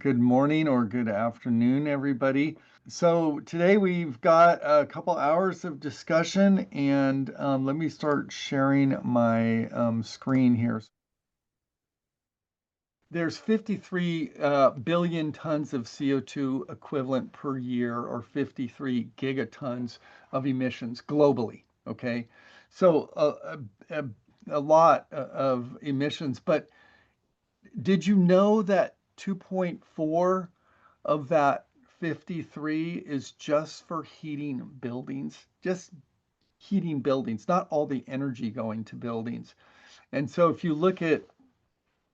Good morning or good afternoon, everybody. So today we've got a couple hours of discussion, and let me start sharing my screen here. There's 53 billion tons of CO2 equivalent per year, or 53 gigatons of emissions globally. Okay, so a lot of emissions, but did you know that 2.4 of that 53 is just for heating buildings? Just heating buildings, not all the energy going to buildings. And so if you look at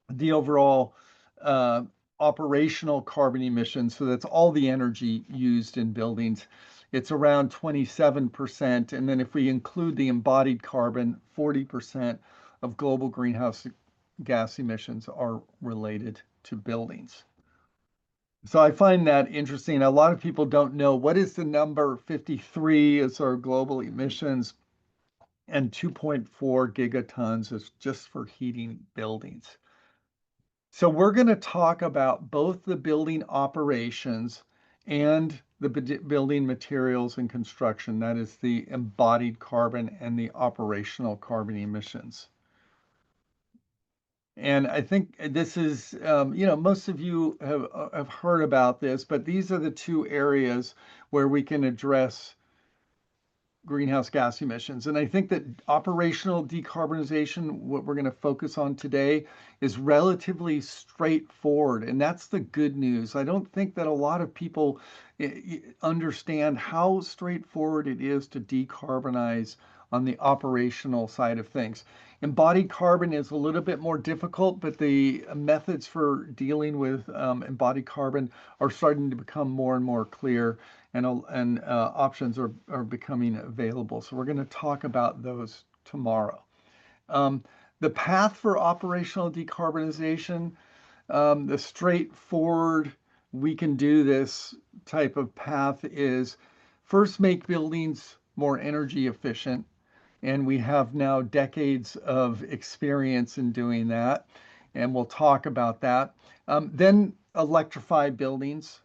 the overall uh, operational carbon emissions, so that's all the energy used in buildings, it's around 27%. And then if we include the embodied carbon, 40% of global greenhouse gas emissions are related to buildings. So I find that interesting. A lot of people don't know what is the number 53 is our global emissions, and 2.4 gigatons is just for heating buildings. So we're going to talk about both the building operations and the building materials and construction. That is the embodied carbon and the operational carbon emissions. And I think this is, most of you have heard about this, but these are the two areas where we can address greenhouse gas emissions. And I think that operational decarbonization, what we're going to focus on today, is relatively straightforward. And that's the good news. I don't think that a lot of people understand how straightforward it is to decarbonize on the operational side of things. Embodied carbon is a little bit more difficult, but the methods for dealing with embodied carbon are starting to become more and more clear, and options are becoming available. So we're going to talk about those tomorrow. Um, the path for operational decarbonization, the straightforward, we can do this type of path is first make buildings more energy efficient. And we have now decades of experience in doing that. And we'll talk about that. Then electrify buildings,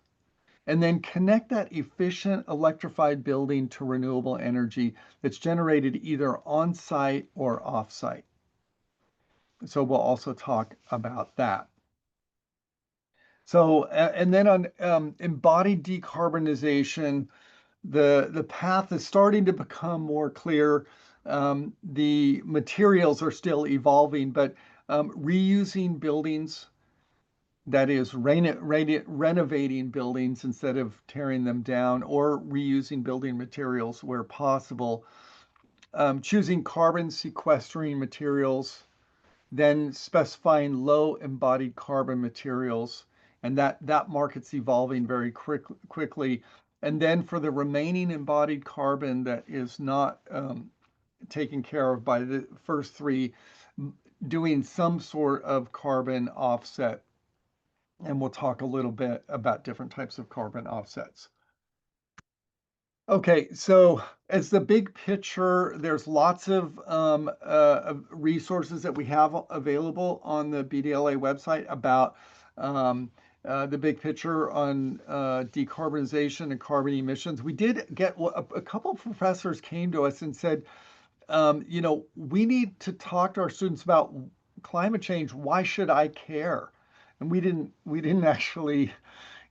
and then connect that efficient electrified building to renewable energy that's generated either on site or off site. So we'll also talk about that. So, and then on embodied decarbonization, the path is starting to become more clear. The materials are still evolving, but reusing buildings, that is renovating buildings instead of tearing them down, or reusing building materials where possible, choosing carbon sequestering materials, then specifying low embodied carbon materials, and that market's evolving very quickly. And then for the remaining embodied carbon that is not taken care of by the first three, doing some sort of carbon offset. And we'll talk a little bit about different types of carbon offsets. Okay, so as the big picture, there's lots of resources that we have available on the BDLA website about the big picture on decarbonization and carbon emissions. We did get a couple of professors came to us and said, we need to talk to our students about climate change. Why should I care? And we didn't actually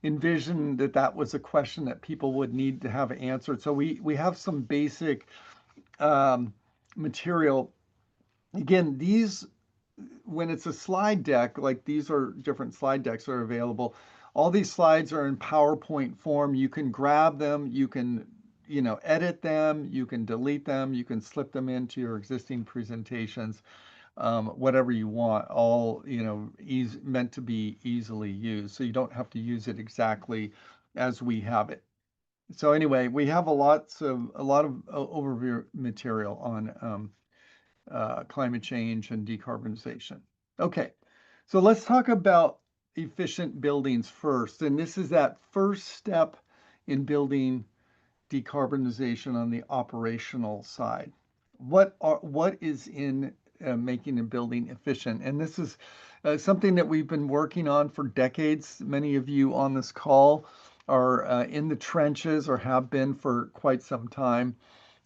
envision that that was a question that people would need to have answered. So we have some basic um, material. Again, these, when it's a slide deck, like these are different slide decks are available. All these slides are in PowerPoint form. You can grab them, you can, edit them, you can delete them, you can slip them into your existing presentations, whatever you want, all, meant to be easily used. So you don't have to use it exactly as we have it. So anyway, we have a lot of overview material on climate change and decarbonization. Okay, so let's talk about efficient buildings first. And this is that first step in building decarbonization on the operational side. What is in making a building efficient? And this is something that we've been working on for decades. Many of you on this call are in the trenches or have been for quite some time.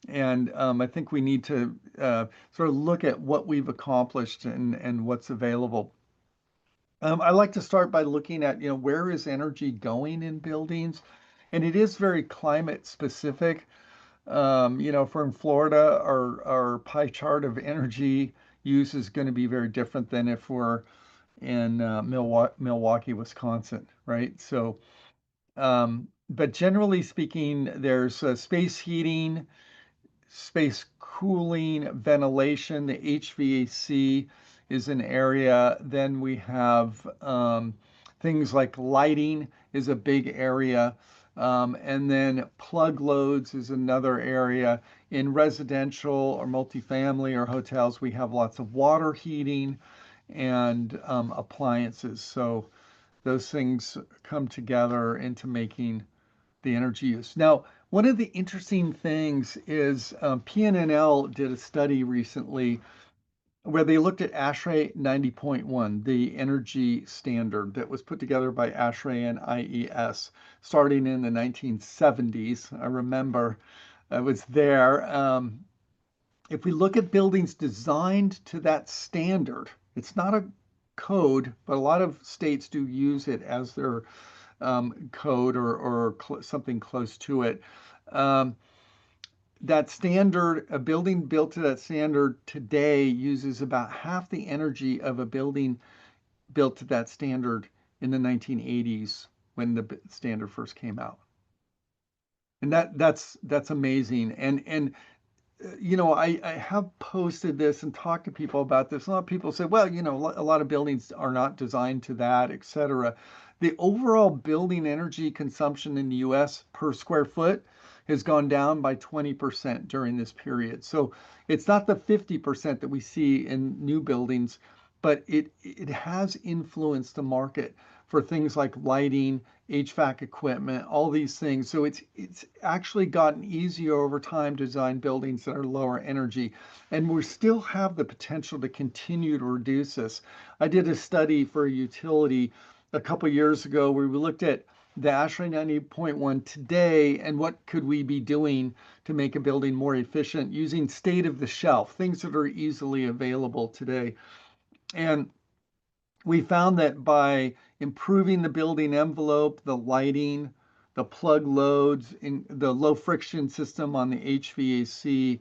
And I think we need to sort of look at what we've accomplished and what's available. I like to start by looking at, where is energy going in buildings? And it is very climate specific. If we're in Florida, our pie chart of energy use is going to be very different than if we're in Milwaukee, Wisconsin, right? So, but generally speaking, there's space heating, space cooling, ventilation, the HVAC is an area. Then we have things like lighting is a big area. And then plug loads is another area. In residential or multifamily or hotels, we have lots of water heating and appliances. So those things come together into making the energy use. Now, one of the interesting things is PNNL did a study recently where they looked at ASHRAE 90.1, the energy standard that was put together by ASHRAE and IES starting in the 1970s. I remember I was there. If we look at buildings designed to that standard, it's not a code, but a lot of states do use it as their code or something close to it. Um, that standard, a building built to that standard today uses about half the energy of a building built to that standard in the 1980s when the standard first came out. And that's amazing. And I have posted this and talked to people about this. A lot of people say, well, a lot of buildings are not designed to that, et cetera. The overall building energy consumption in the US per square foot has gone down by 20% during this period. So it's not the 50% that we see in new buildings, but it has influenced the market for things like lighting, HVAC equipment, all these things. So it's actually gotten easier over time to design buildings that are lower energy. And we still have the potential to continue to reduce this. I did a study for a utility a couple years ago where we looked at the ASHRAE 90.1 today and what could we be doing to make a building more efficient using state of the shelf, things that are easily available today. And we found that by improving the building envelope, the lighting, the plug loads, in the low friction system on the HVAC,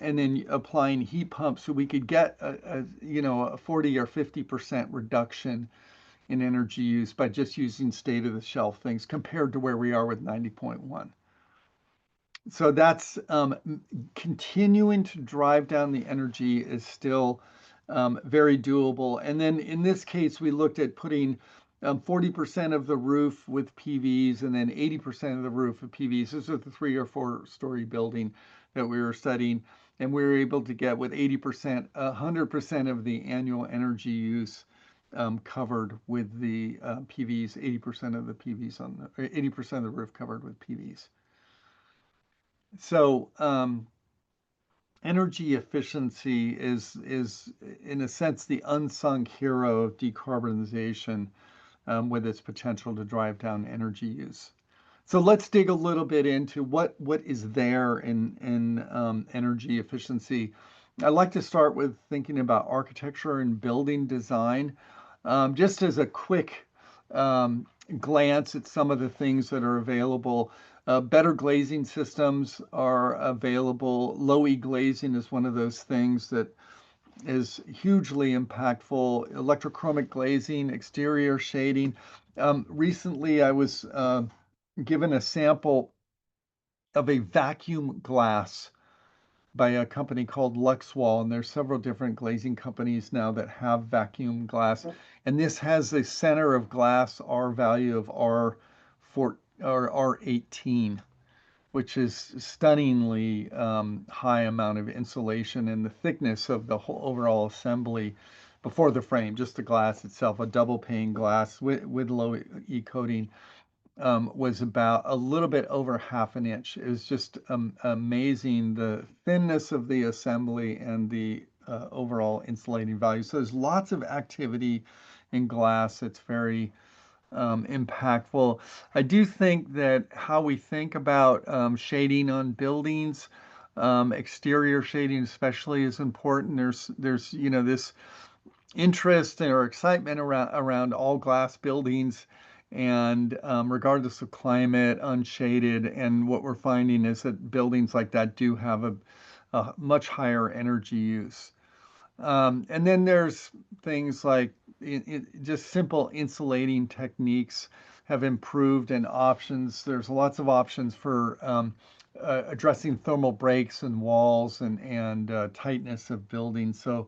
and then applying heat pumps, so we could get a 40 or 50% reduction in energy use by just using state of the shelf things compared to where we are with 90.1. So that's continuing to drive down the energy is still very doable. And then in this case, we looked at putting 40% of the roof with PVs and then 80% of the roof with PVs. This is the 3 or 4 story building that we were studying. And we were able to get with 80%, 100% of the annual energy use covered with the PVs, 80% of the PVs 80% of the roof covered with PVs. So energy efficiency is in a sense the unsung hero of decarbonization with its potential to drive down energy use. So let's dig a little bit into what is there in energy efficiency. I'd like to start with thinking about architecture and building design. Just as a quick glance at some of the things that are available. Better glazing systems are available. Low E glazing is one of those things that is hugely impactful. Electrochromic glazing, exterior shading. Recently, I was given a sample of a vacuum glass by a company called Luxwall, and there's several different glazing companies now that have vacuum glass. And this has a center of glass R value of R4 or R18, which is stunningly high amount of insulation, and the thickness of the whole overall assembly before the frame, just the glass itself, a double pane glass with low E coating, was about a little bit over half an inch. It was just amazing the thinness of the assembly and the overall insulating value. So there's lots of activity in glass that's very impactful. I do think that how we think about shading on buildings, exterior shading especially, is important. There's this interest or excitement around all glass buildings, and regardless of climate, unshaded. And what we're finding is that buildings like that do have a much higher energy use. And then there's things like just simple insulating techniques have improved, and options. There's lots of options for addressing thermal breaks in walls and tightness of buildings. So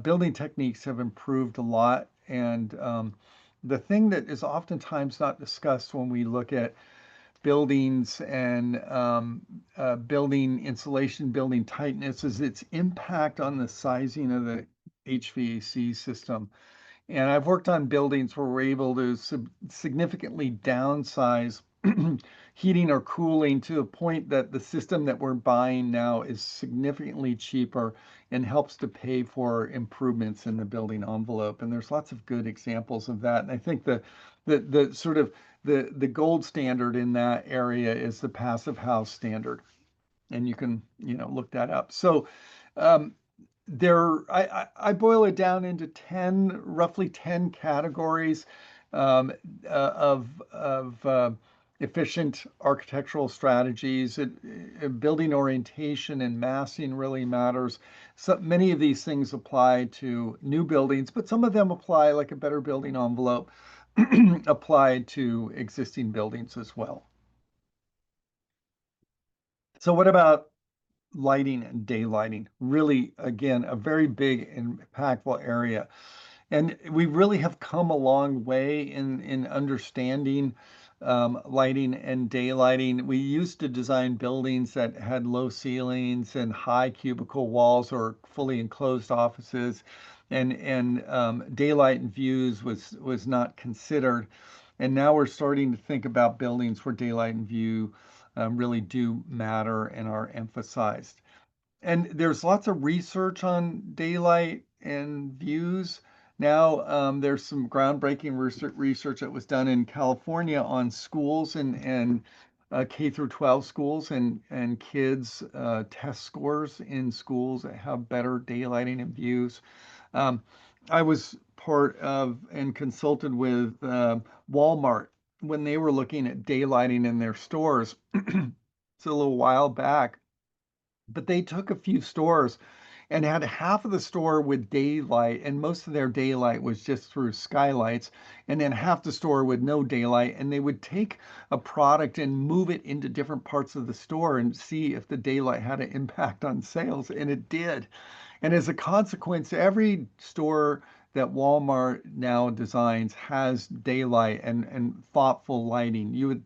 building techniques have improved a lot. And the thing that is oftentimes not discussed when we look at buildings and building insulation, building tightness, is its impact on the sizing of the HVAC system. And I've worked on buildings where we're able to significantly downsize heating or cooling to a point that the system that we're buying now is significantly cheaper and helps to pay for improvements in the building envelope. And there's lots of good examples of that. And I think the sort of the gold standard in that area is the Passive House standard. And you can, look that up. So um, I boil it down into roughly 10 categories of efficient architectural strategies. Building orientation and massing really matters. So many of these things apply to new buildings, but some of them apply, like a better building envelope, apply to existing buildings as well. So what about lighting and daylighting? Really, again, a very big and impactful area. And we really have come a long way in understanding lighting and daylighting. We used to design buildings that had low ceilings and high cubicle walls or fully enclosed offices, and daylight and views was not considered. And now we're starting to think about buildings where daylight and view really do matter and are emphasized. And there's lots of research on daylight and views. Now, there's some groundbreaking research that was done in California on schools and K through 12 schools, and kids' test scores in schools that have better daylighting and views. Um, I was part of and consulted with Walmart when they were looking at daylighting in their stores. It's a little while back, but they took a few stores and had half of the store with daylight, and most of their daylight was just through skylights, and then half the store with no daylight. And they would take a product and move it into different parts of the store and see if the daylight had an impact on sales, and it did. And as a consequence, every store that Walmart now designs has daylight and thoughtful lighting. You would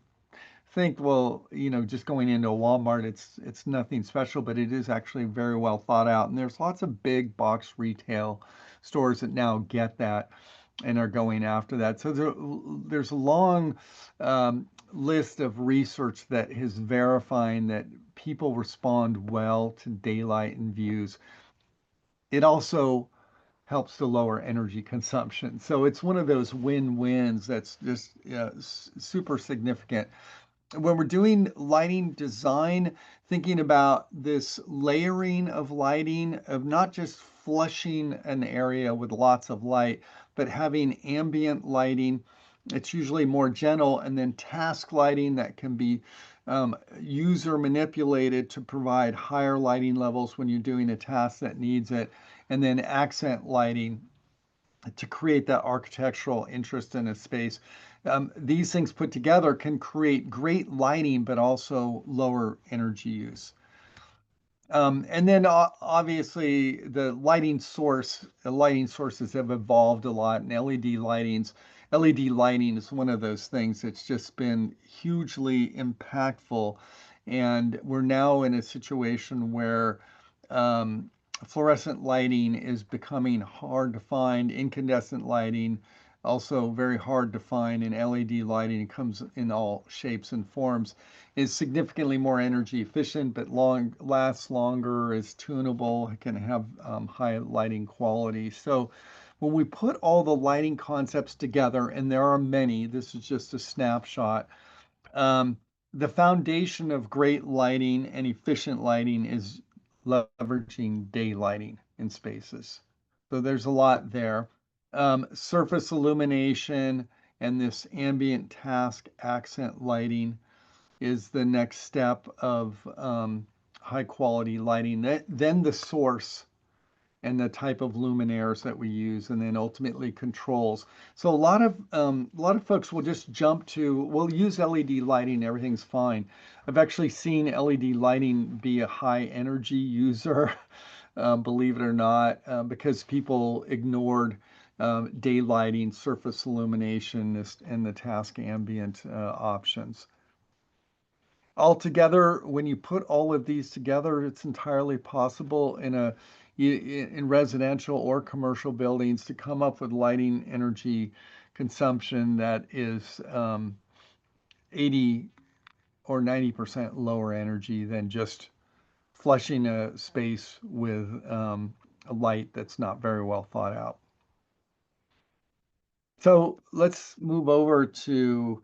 think, well, just going into a Walmart, it's nothing special, but it is actually very well thought out. And there's lots of big box retail stores that now get that and are going after that. So there's a long list of research that is verifying that people respond well to daylight and views. It also helps to lower energy consumption. So it's one of those win-wins that's just super significant when we're doing lighting design, thinking about this layering of lighting, of not just flushing an area with lots of light, but having ambient lighting. It's usually more gentle, and then task lighting that can be user manipulated to provide higher lighting levels when you're doing a task that needs it, and then accent lighting to create that architectural interest in a space. These things put together can create great lighting, but also lower energy use. And then obviously the lighting sources have evolved a lot, and LED lighting is one of those things that's just been hugely impactful. And we're now in a situation where fluorescent lighting is becoming hard to find. Incandescent lighting also very hard to find in LED lighting. It comes in all shapes and forms, is significantly more energy efficient, but lasts longer, is tunable, can have high lighting quality. So when we put all the lighting concepts together, and there are many, this is just a snapshot. Um, the foundation of great lighting and efficient lighting is leveraging day lighting in spaces. So there's a lot there. Surface illumination and this ambient task accent lighting is the next step of high quality lighting. Then the source and the type of luminaires that we use, and then ultimately controls. So a lot of folks will just jump to, we'll use LED lighting, everything's fine. I've actually seen LED lighting be a high energy user, believe it or not, because people ignored day lighting, surface illumination, and the task ambient options. Altogether, when you put all of these together, it's entirely possible in residential or commercial buildings to come up with lighting energy consumption that is 80 or 90% lower energy than just flushing a space with a light that's not very well thought out. So let's move over to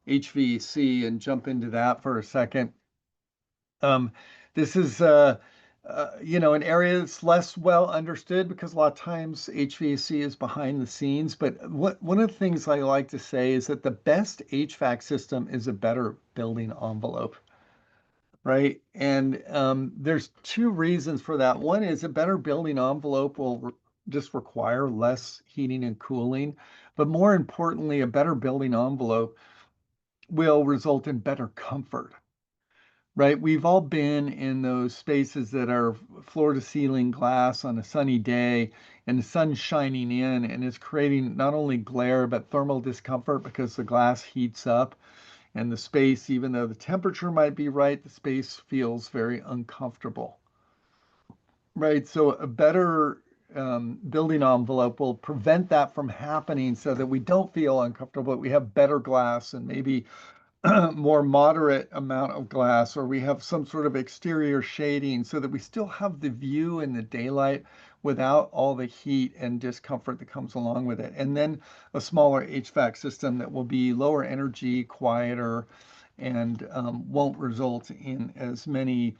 HVAC and jump into that for a second. Um, this is an area that's less well understood because a lot of times HVAC is behind the scenes. But one of the things I like to say is that the best HVAC system is a better building envelope, right? And there's two reasons for that. One is a better building envelope will just require less heating and cooling, but more importantly, a better building envelope will result in better comfort. Right, we've all been in those spaces that are floor to ceiling glass on a sunny day and the sun's shining in and it's creating not only glare but thermal discomfort because the glass heats up and the space, even though the temperature might be right, the space feels very uncomfortable. Right, so a better building envelope will prevent that from happening so that we don't feel uncomfortable, but we have better glass and maybe more moderate amount of glass, or we have some sort of exterior shading so that we still have the view in the daylight without all the heat and discomfort that comes along with it. And then a smaller HVAC system that will be lower energy, quieter, and won't result in as many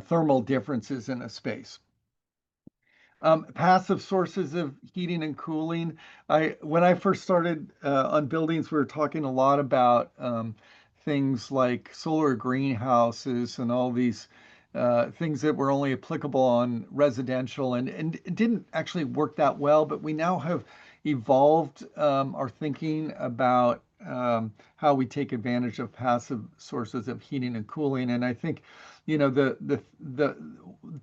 thermal differences in a space. Passive sources of heating and cooling. When I first started on buildings, we were talking a lot about things like solar greenhouses and all these things that were only applicable on residential, and it didn't actually work that well. But we now have evolved our thinking about how we take advantage of passive sources of heating and cooling. And I think, the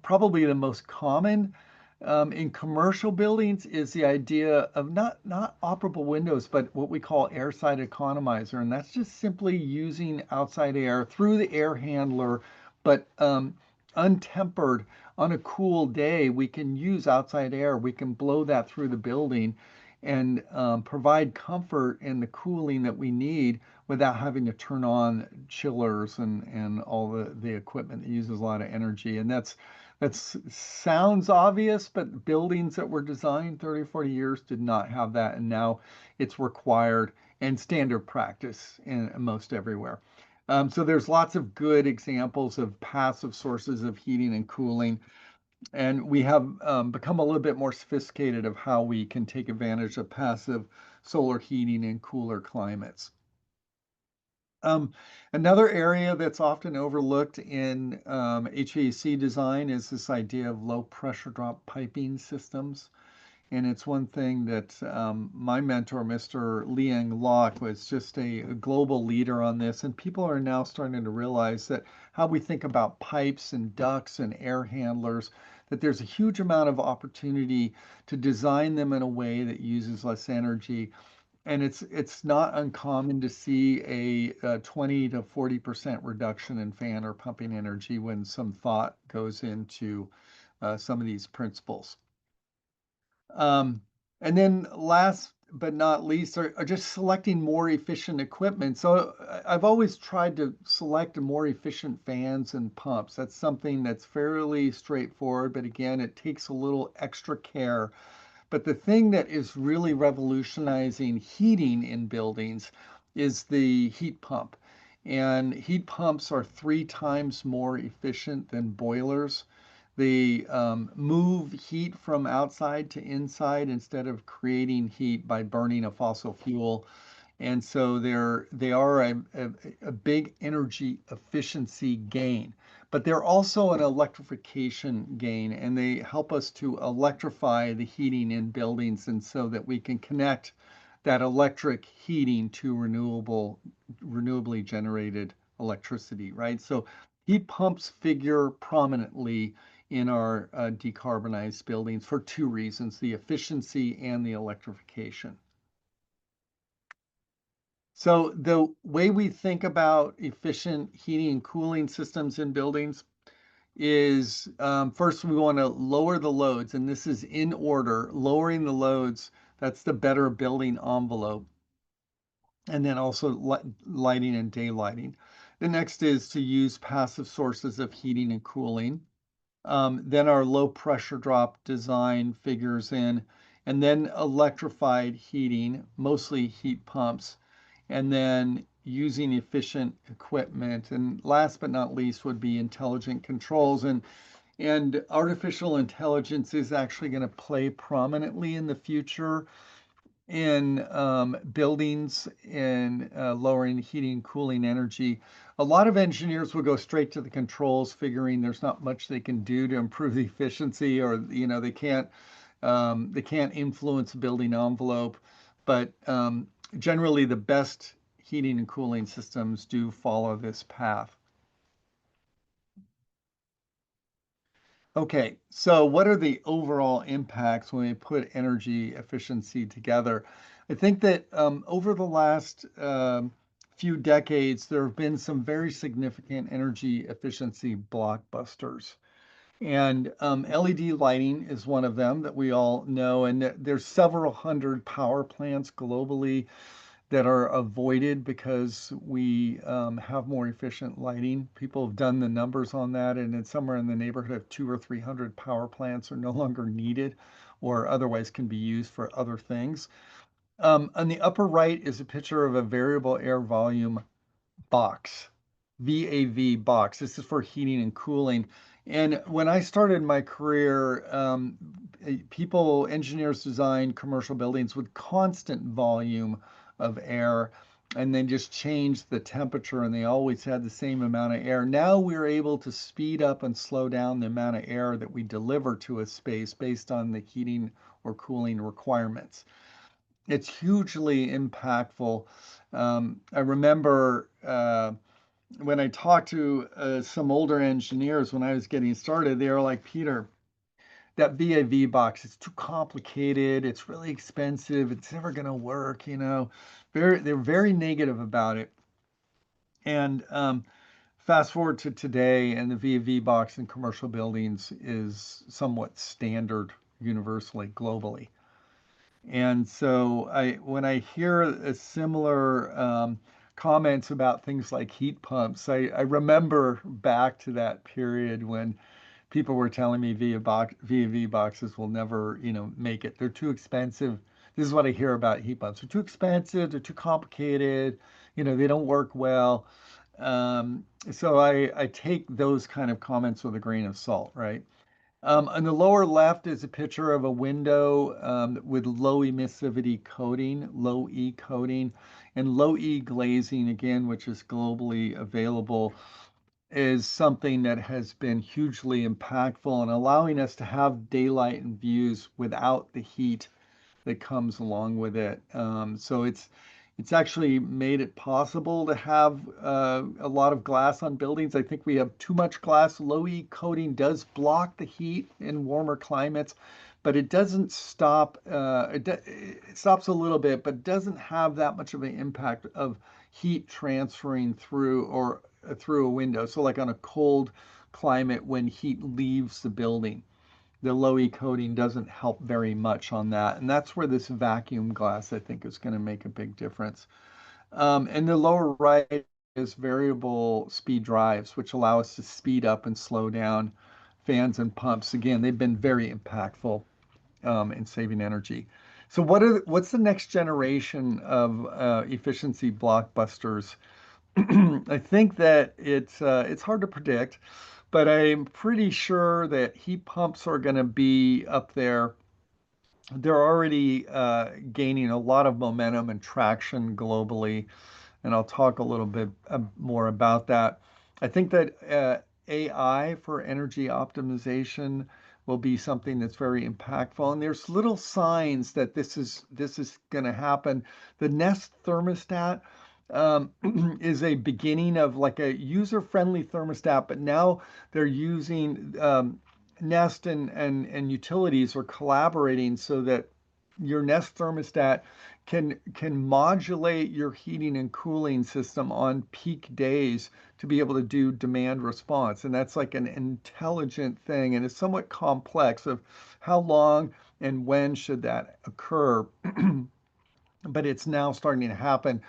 probably the most common in commercial buildings is the idea of not operable windows, but what we call air side economizer, and that's just simply using outside air through the air handler, but untempered. On a cool day, we can use outside air. We can blow that through the building and provide comfort and the cooling that we need without having to turn on chillers and all the equipment that uses a lot of energy. And that sounds obvious, but buildings that were designed 30, 40 years did not have that. And now it's required and standard practice in most everywhere. So there's lots of good examples of passive sources of heating and cooling. And we have become a little bit more sophisticated of how we can take advantage of passive solar heating in cooler climates. Um, Another area that's often overlooked in HVAC design is this idea of low pressure drop piping systems. And it's one thing that my mentor, Mr. Liang Locke, was just a global leader on this. And people are now starting to realize that how we think about pipes and ducts and air handlers, that there's a huge amount of opportunity to design them in a way that uses less energy. And it's not uncommon to see a 20 to 40% reduction in fan or pumping energy when some thought goes into some of these principles. Um, and then last but not least, are just selecting more efficient equipment. So I've always tried to select more efficient fans and pumps. That's something that's fairly straightforward, but again, it takes a little extra care. But the thing that is really revolutionizing heating in buildings is the heat pump. And heat pumps are 3 times more efficient than boilers. They move heat from outside to inside instead of creating heat by burning a fossil fuel. And so they are a big energy efficiency gain, but they're also an electrification gain, and they help us to electrify the heating in buildings, and so that we can connect that electric heating to renewably generated electricity, right? So heat pumps figure prominently in our decarbonized buildings for 2 reasons: the efficiency and the electrification. So the way we think about efficient heating and cooling systems in buildings is, first we want to lower the loads, and this is in order. Lowering the loads, that's the better building envelope, and then also lighting and daylighting. The next is to use passive sources of heating and cooling. Then our low pressure drop design figures in, and then electrified heating, mostly heat pumps, and then using efficient equipment. And last but not least would be intelligent controls. And artificial intelligence is actually going to play prominently in the future in buildings, in lowering heating and cooling energy. A lot of engineers will go straight to the controls, figuring there's not much they can do to improve the efficiency, or they can't influence building envelope. But generally, the best heating and cooling systems do follow this path. Okay, so what are the overall impacts when we put energy efficiency together? I think that over the last few decades, there have been some very significant energy efficiency blockbusters. And LED lighting is one of them that we all know. And there's several hundred power plants globally that are avoided because we have more efficient lighting. People have done the numbers on that, and it's somewhere in the neighborhood of 200 or 300 power plants are no longer needed or otherwise can be used for other things. On the upper right is a picture of a variable air volume box, VAV box. This is for heating and cooling. And when I started my career, engineers designed commercial buildings with constant volume of air, and then just changed the temperature, and they always had the same amount of air. Now we're able to speed up and slow down the amount of air that we deliver to a space based on the heating or cooling requirements. It's hugely impactful. I remember when I talked to some older engineers when I was getting started, they were like, Peter, that VAV box, it's too complicated, it's really expensive, it's never going to work, they're very negative about it. And fast forward to today, and the VAV box in commercial buildings is somewhat standard universally, globally. And so when I hear a similar comments about things like heat pumps, I remember back to that period when people were telling me VAV boxes will never, make it. They're too expensive. This is what I hear about heat pumps. They're too expensive. They're too complicated. They don't work well. So I take those kind of comments with a grain of salt, right? On the lower left is a picture of a window with low emissivity coating, low E coating, and low E glazing, again, which is globally available, is something that has been hugely impactful in allowing us to have daylight and views without the heat that comes along with it. So it's actually made it possible to have a lot of glass on buildings. I think we have too much glass. Low E coating does block the heat in warmer climates, but it doesn't stop. It stops a little bit, but doesn't have that much of an impact of heat transferring through a window. So like on a cold climate when heat leaves the building. the low E coating doesn't help very much on that. And that's where this vacuum glass, I think, is going to make a big difference. And the lower right is variable speed drives, which allow us to speed up and slow down fans and pumps. Again, they've been very impactful in saving energy. So what's the next generation of efficiency blockbusters? I think that it's hard to predict, but I'm pretty sure that heat pumps are going to be up there. They're already gaining a lot of momentum and traction globally, and I'll talk a little bit more about that. I think that AI for energy optimization will be something that's very impactful, and there's little signs that this is going to happen. The Nest thermostat um, is a beginning of like a user-friendly thermostat, but now they're using Nest and utilities are collaborating so that your Nest thermostat can modulate your heating and cooling system on peak days to be able to do demand response. And that's like an intelligent thing, and it's somewhat complex of how long and when should that occur. But it's now starting to happen.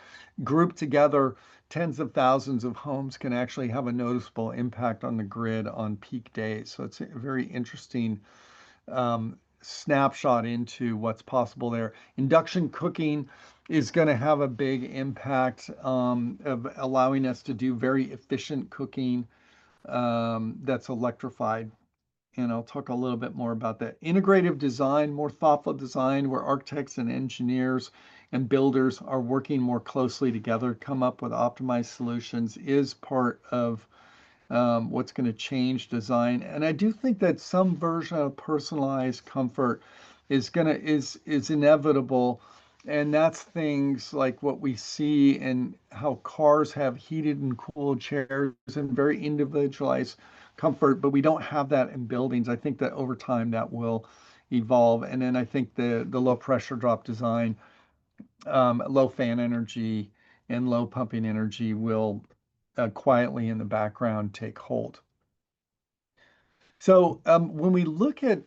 Grouped together, tens of thousands of homes can actually have a noticeable impact on the grid on peak days. So it's a very interesting snapshot into what's possible there. Induction cooking is going to have a big impact of allowing us to do very efficient cooking that's electrified. And I'll talk a little bit more about that. Integrative design, more thoughtful design, where architects and engineers and builders are working more closely together, come up with optimized solutions, is part of what's going to change design. And I do think that some version of personalized comfort is inevitable. And that's things like what we see in how cars have heated and cooled chairs and very individualized comfort, but we don't have that in buildings. I think that over time that will evolve. And then I think the low pressure drop design, low fan energy, and low pumping energy will quietly in the background take hold. So when we look at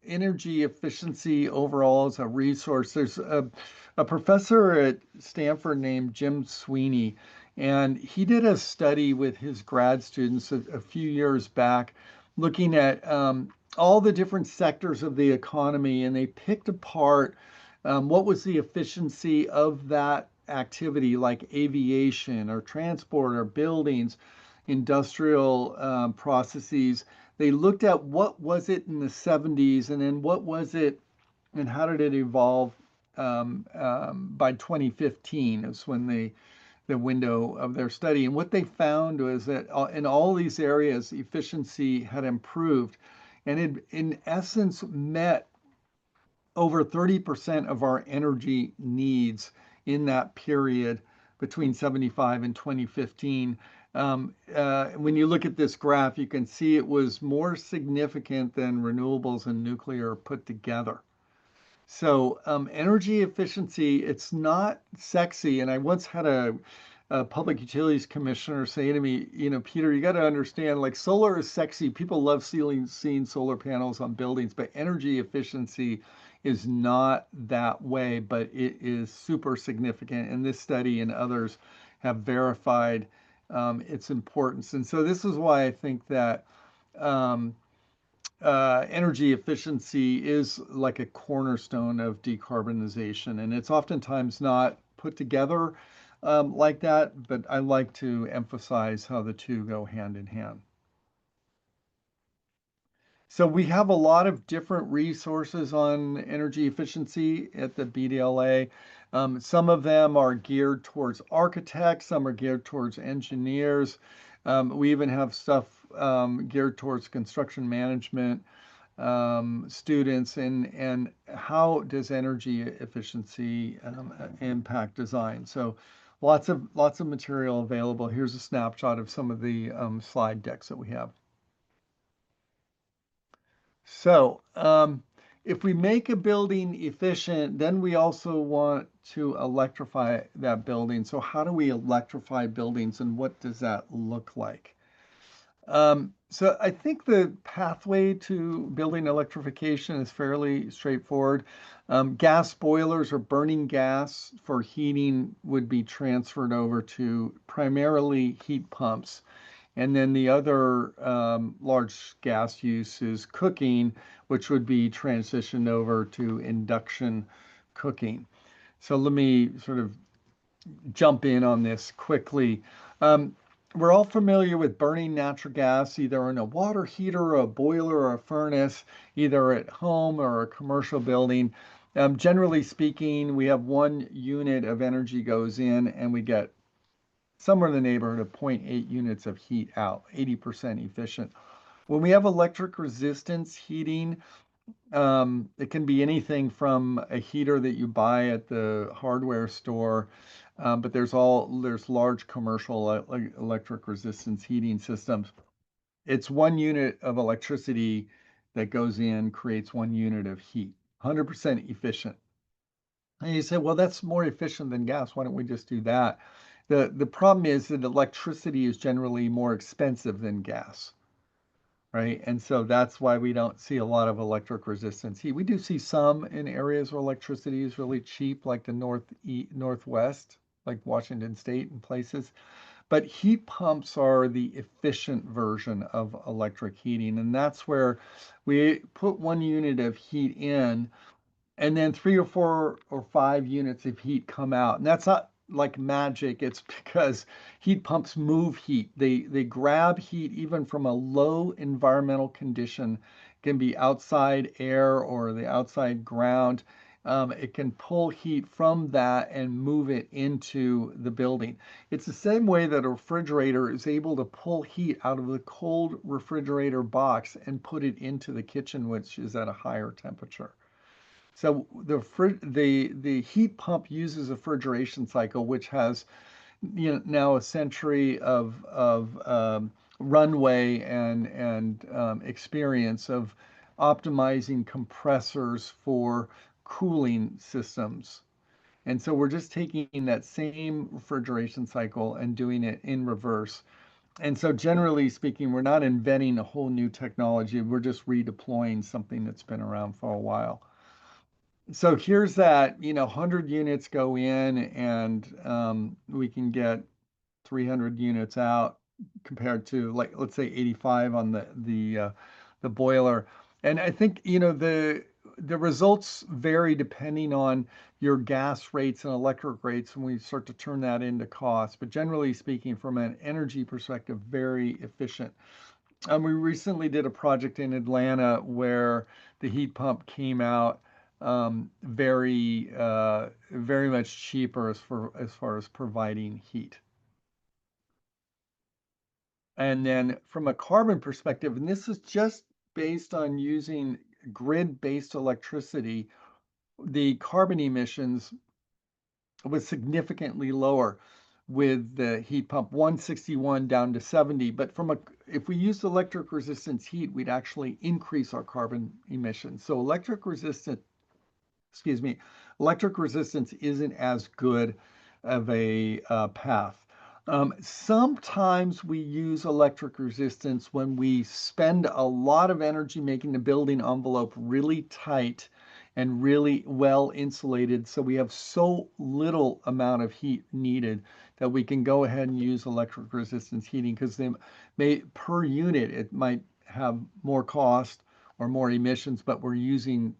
energy efficiency overall as a resource, there's a professor at Stanford named Jim Sweeney, and he did a study with his grad students a few years back, looking at all the different sectors of the economy, and they picked apart what was the efficiency of that activity, like aviation or transport or buildings, industrial processes. They looked at what was it in the 70s, and then what was it and how did it evolve by 2015 is when the window of their study. And what they found was that in all these areas, efficiency had improved, and it in essence met over 30% of our energy needs in that period between 75 and 2015. When you look at this graph, you can see it was more significant than renewables and nuclear put together. So energy efficiency, it's not sexy. And I once had a public utilities commissioner say to me, Peter, you got to understand, like solar is sexy. People love seeing solar panels on buildings, but energy efficiency is not that way, but it is super significant. And this study and others have verified its importance. And so this is why I think that um, energy efficiency is like a cornerstone of decarbonization, and it's oftentimes not put together like that, but I like to emphasize how the two go hand in hand. So we have a lot of different resources on energy efficiency at the BDLA. Some of them are geared towards architects, some are geared towards engineers. We even have stuff geared towards construction management students, and how does energy efficiency impact design. So lots of material available. Here's a snapshot of some of the slide decks that we have. So if we make a building efficient, then we also want to electrify that building. So how do we electrify buildings, and what does that look like? So I think the pathway to building electrification is fairly straightforward. Gas boilers or burning gas for heating would be transferred over to primarily heat pumps. And then the other large gas use is cooking, which would be transitioned over to induction cooking. So let me sort of jump in on this quickly. Um, we're all familiar with burning natural gas, either in a water heater, a boiler, or a furnace, either at home or a commercial building. Generally speaking, we have 1 unit of energy goes in, and we get somewhere in the neighborhood of zero point 0.8 units of heat out, 80% efficient. When we have electric resistance heating, it can be anything from a heater that you buy at the hardware store, but there's large commercial electric resistance heating systems. It's 1 unit of electricity that goes in, creates 1 unit of heat, 100% efficient. And you say, well, that's more efficient than gas. Why don't we just do that? The problem is that electricity is generally more expensive than gas, right? And so that's why we don't see a lot of electric resistance heat. We do see some in areas where electricity is really cheap, like the northwest, like Washington State and places. But heat pumps are the efficient version of electric heating, and that's where we put 1 unit of heat in, and then 3 or 4 or 5 units of heat come out. And that's not like magic. It's because heat pumps move heat. They grab heat even from a low environmental condition. It can be outside air or the outside ground. It can pull heat from that and move it into the building. It's the same way that a refrigerator is able to pull heat out of the cold refrigerator box and put it into the kitchen, which is at a higher temperature. So the heat pump uses a refrigeration cycle, which has now a century of runway and experience of optimizing compressors for cooling systems. And so we're just taking that same refrigeration cycle and doing it in reverse. And so generally speaking, we're not inventing a whole new technology. We're just redeploying something that's been around for a while. So here's that, 100 units go in, and we can get 300 units out compared to, like, let's say 85 on the boiler. And I think, the results vary depending on your gas rates and electric rates when we start to turn that into cost. But generally speaking, from an energy perspective, very efficient. We recently did a project in Atlanta where the heat pump came out very much cheaper as far as providing heat. And then from a carbon perspective, and this is just based on using grid-based electricity, the carbon emissions was significantly lower with the heat pump, 161 down to 70. But if we used electric resistance heat, we'd actually increase our carbon emissions. So excuse me, electric resistance isn't as good of a path. Sometimes we use electric resistance when we spend a lot of energy making the building envelope really tight and really well insulated, so we have so little amount of heat needed that we can go ahead and use electric resistance heating, because they per unit it might have more cost or more emissions, but we're using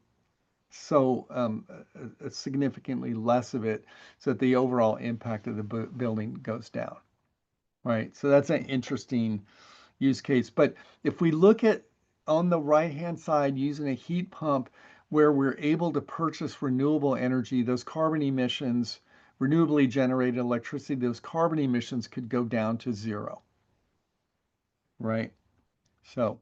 significantly less of it, so that the overall impact of the building goes down, right? So that's an interesting use case. But if we look at on the right-hand side, using a heat pump where we're able to purchase renewable energy, those carbon emissions, renewably generated electricity, those carbon emissions could go down to zero, right? So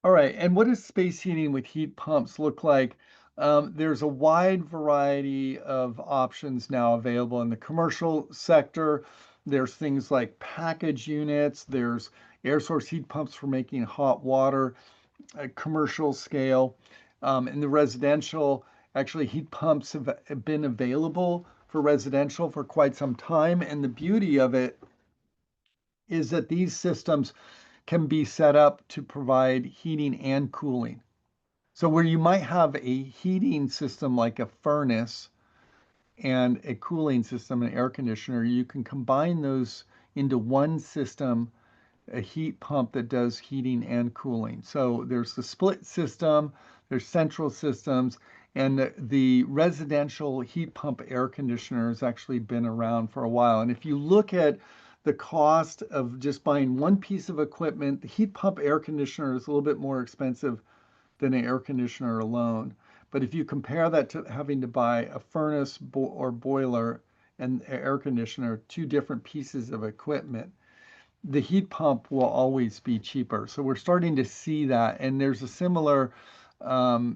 all right, and what does space heating with heat pumps look like? There's a wide variety of options now available in the commercial sector. There's things like package units, there's air source heat pumps for making hot water at commercial scale. In the residential, actually, heat pumps have been available for residential for quite some time. And the beauty of it is that these systems can be set up to provide heating and cooling. So where you might have a heating system like a furnace and a cooling system, an air conditioner, you can combine those into one system, a heat pump that does heating and cooling. So there's the split system, there's central systems, and the residential heat pump air conditioner has actually been around for a while. And if you look at the cost of just buying one piece of equipment, the heat pump air conditioner is a little bit more expensive than an air conditioner alone. But if you compare that to having to buy a furnace or boiler and air conditioner, two different pieces of equipment, the heat pump will always be cheaper. So we're starting to see that, and there's a similar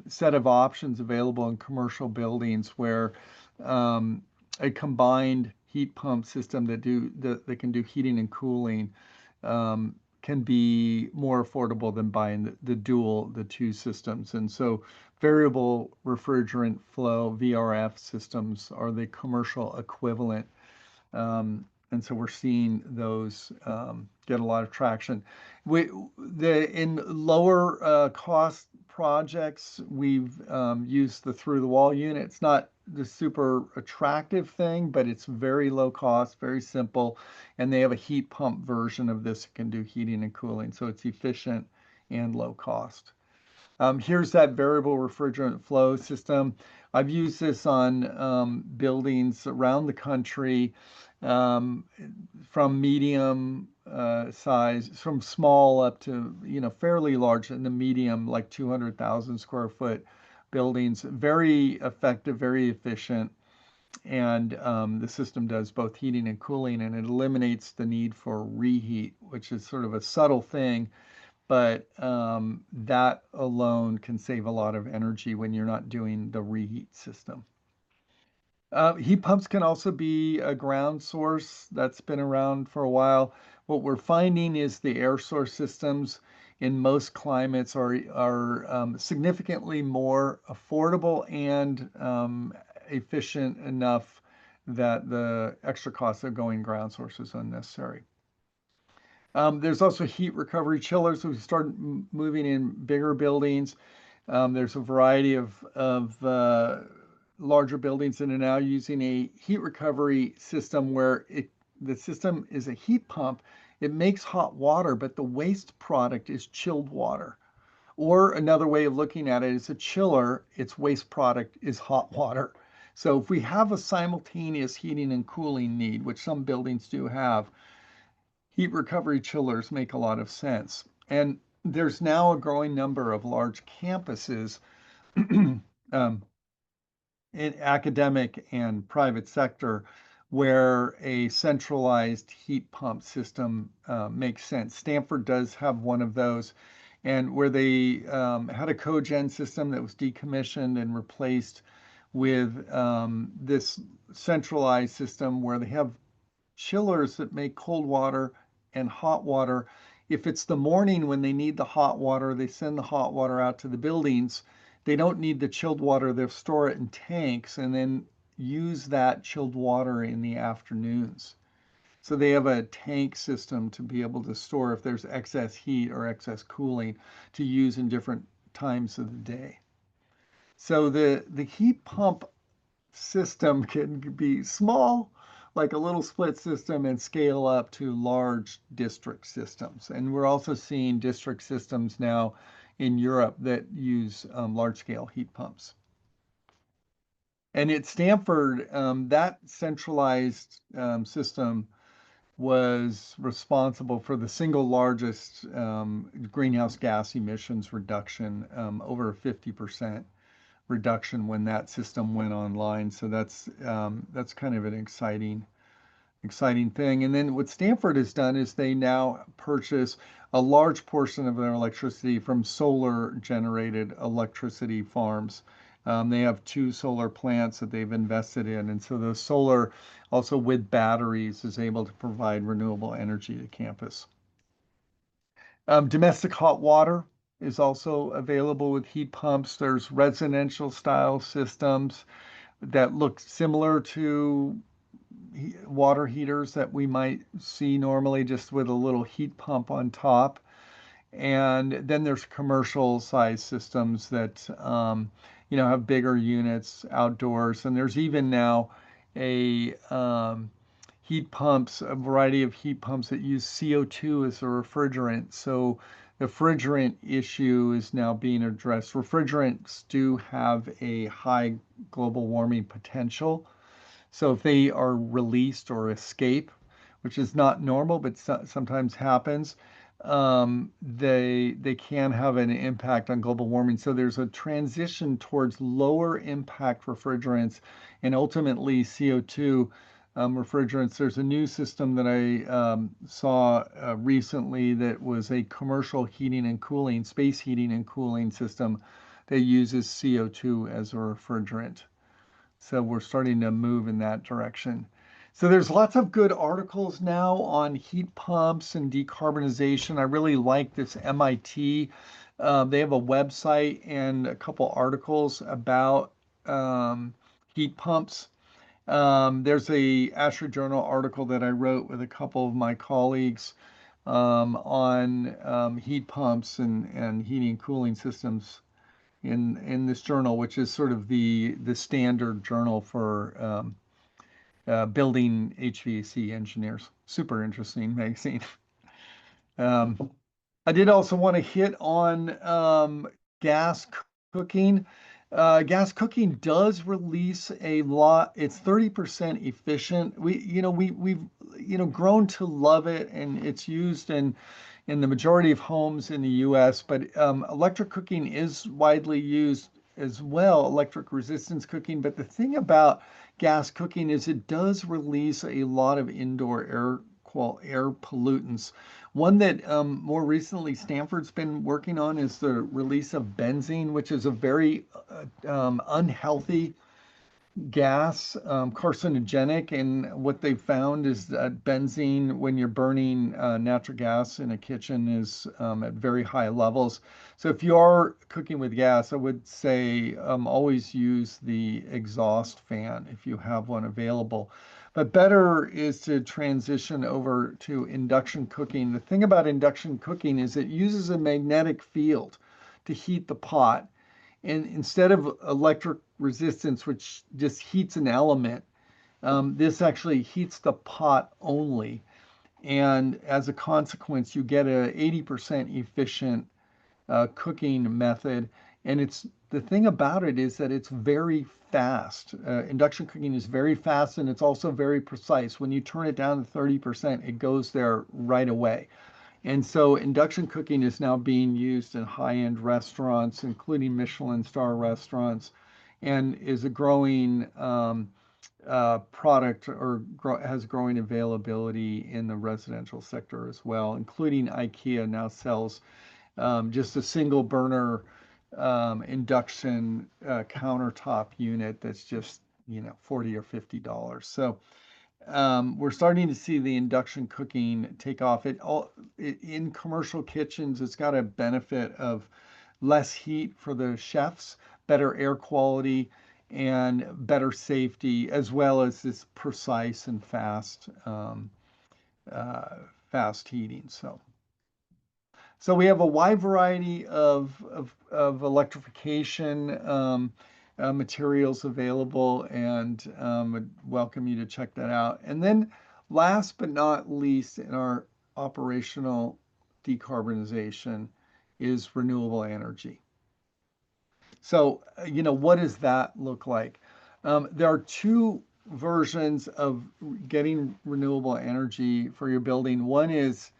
set of options available in commercial buildings where a combined heat pump system that can do heating and cooling can be more affordable than buying the two systems. And so variable refrigerant flow, VRF systems, are the commercial equivalent. And so we're seeing those get a lot of traction. In lower cost projects, we've used the through the wall unit. It's not the super attractive thing, but it's very low cost, very simple, and they have a heat pump version of this that can do heating and cooling, so it's efficient and low cost. Here's that variable refrigerant flow system. I've used this on buildings around the country, um, from medium size, from small up to fairly large, in the medium, like 200,000 square foot buildings. Very effective, very efficient, and the system does both heating and cooling, and it eliminates the need for reheat, which is sort of a subtle thing, but that alone can save a lot of energy when you're not doing the reheat system. Heat pumps can also be a ground source that's been around for a while. What we're finding is the air source systems in most climates are significantly more affordable and efficient enough that the extra cost of going ground source is unnecessary. There's also heat recovery chillers. We start moving in bigger buildings. There's a variety of larger buildings that are now using a heat recovery system where the system is a heat pump. It makes hot water, but the waste product is chilled water. Or another way of looking at it is a chiller, its waste product is hot water. So if we have a simultaneous heating and cooling need, which some buildings do have, heat recovery chillers make a lot of sense. And there's now a growing number of large campuses um, in academic and private sector where a centralized heat pump system makes sense. Stanford does have one of those, and where they had a cogen system that was decommissioned and replaced with this centralized system where they have chillers that make cold water and hot water. If it's the morning when they need the hot water, they send the hot water out to the buildings. They don't need the chilled water, they'll store it in tanks and then use that chilled water in the afternoons. So they have a tank system to be able to store if there's excess heat or excess cooling to use in different times of the day. So the heat pump system can be small, like a little split system, and scale up to large district systems. And we're also seeing district systems now in Europe that use large scale heat pumps. And at Stanford, that centralized system was responsible for the single largest greenhouse gas emissions reduction, over 50% reduction when that system went online. So that's kind of an exciting thing. And then what Stanford has done is they now purchase a large portion of their electricity from solar generated electricity farms. They have two solar plants that they've invested in. And so the solar, also with batteries, is able to provide renewable energy to campus. Domestic hot water is also available with heat pumps. There's residential style systems that look similar to water heaters that we might see normally, just with a little heat pump on top. And then there's commercial size systems that have bigger units outdoors. And there's even now a heat pumps, a variety of heat pumps that use CO2 as a refrigerant. So the refrigerant issue is now being addressed. Refrigerants do have a high global warming potential. So if they are released or escape, which is not normal, but sometimes happens, they can have an impact on global warming. So there's a transition towards lower impact refrigerants and ultimately CO2 refrigerants. There's a new system that I saw recently that was a commercial heating and cooling, space heating and cooling system that uses CO2 as a refrigerant. So we're starting to move in that direction. So there's lots of good articles now on heat pumps and decarbonization. I really like this MIT. They have a website and a couple articles about heat pumps. There's a Asher Journal article that I wrote with a couple of my colleagues on heat pumps and heating and cooling systems in this journal, which is sort of the standard journal for building HVAC engineers. Super interesting magazine. Um, I did also want to hit on gas cooking. Gas cooking does release a lot. It's 30% efficient. We've grown to love it, and it's used in the majority of homes in the U.S. But electric cooking is widely used as well, electric resistance cooking. But the thing about gas cooking is it does release a lot of indoor air pollutants. One that more recently Stanford's been working on is the release of benzene, which is a very unhealthy gas, carcinogenic. And what they found is that benzene, when you're burning natural gas in a kitchen, is at very high levels. So if you are cooking with gas, I would say always use the exhaust fan if you have one available. But better is to transition over to induction cooking. The thing about induction cooking is it uses a magnetic field to heat the pot. And instead of electric resistance, which just heats an element, this actually heats the pot only. And as a consequence, you get a 80% efficient cooking method. And the thing about it is that it's very fast. Induction cooking is very fast and it's also very precise. When you turn it down to 30%, it goes there right away. And so induction cooking is now being used in high-end restaurants, including Michelin star restaurants, and is a growing product or has growing availability in the residential sector as well, including IKEA now sells just a single burner induction countertop unit that's just, $40 or $50. So we're starting to see the induction cooking take off. In commercial kitchens, it's got a benefit of less heat for the chefs, better air quality, and better safety, as well as this precise and fast heating. So we have a wide variety of electrification materials available, and would welcome you to check that out. And then last but not least in our operational decarbonization is renewable energy. So, what does that look like? There are two versions of getting renewable energy for your building. One is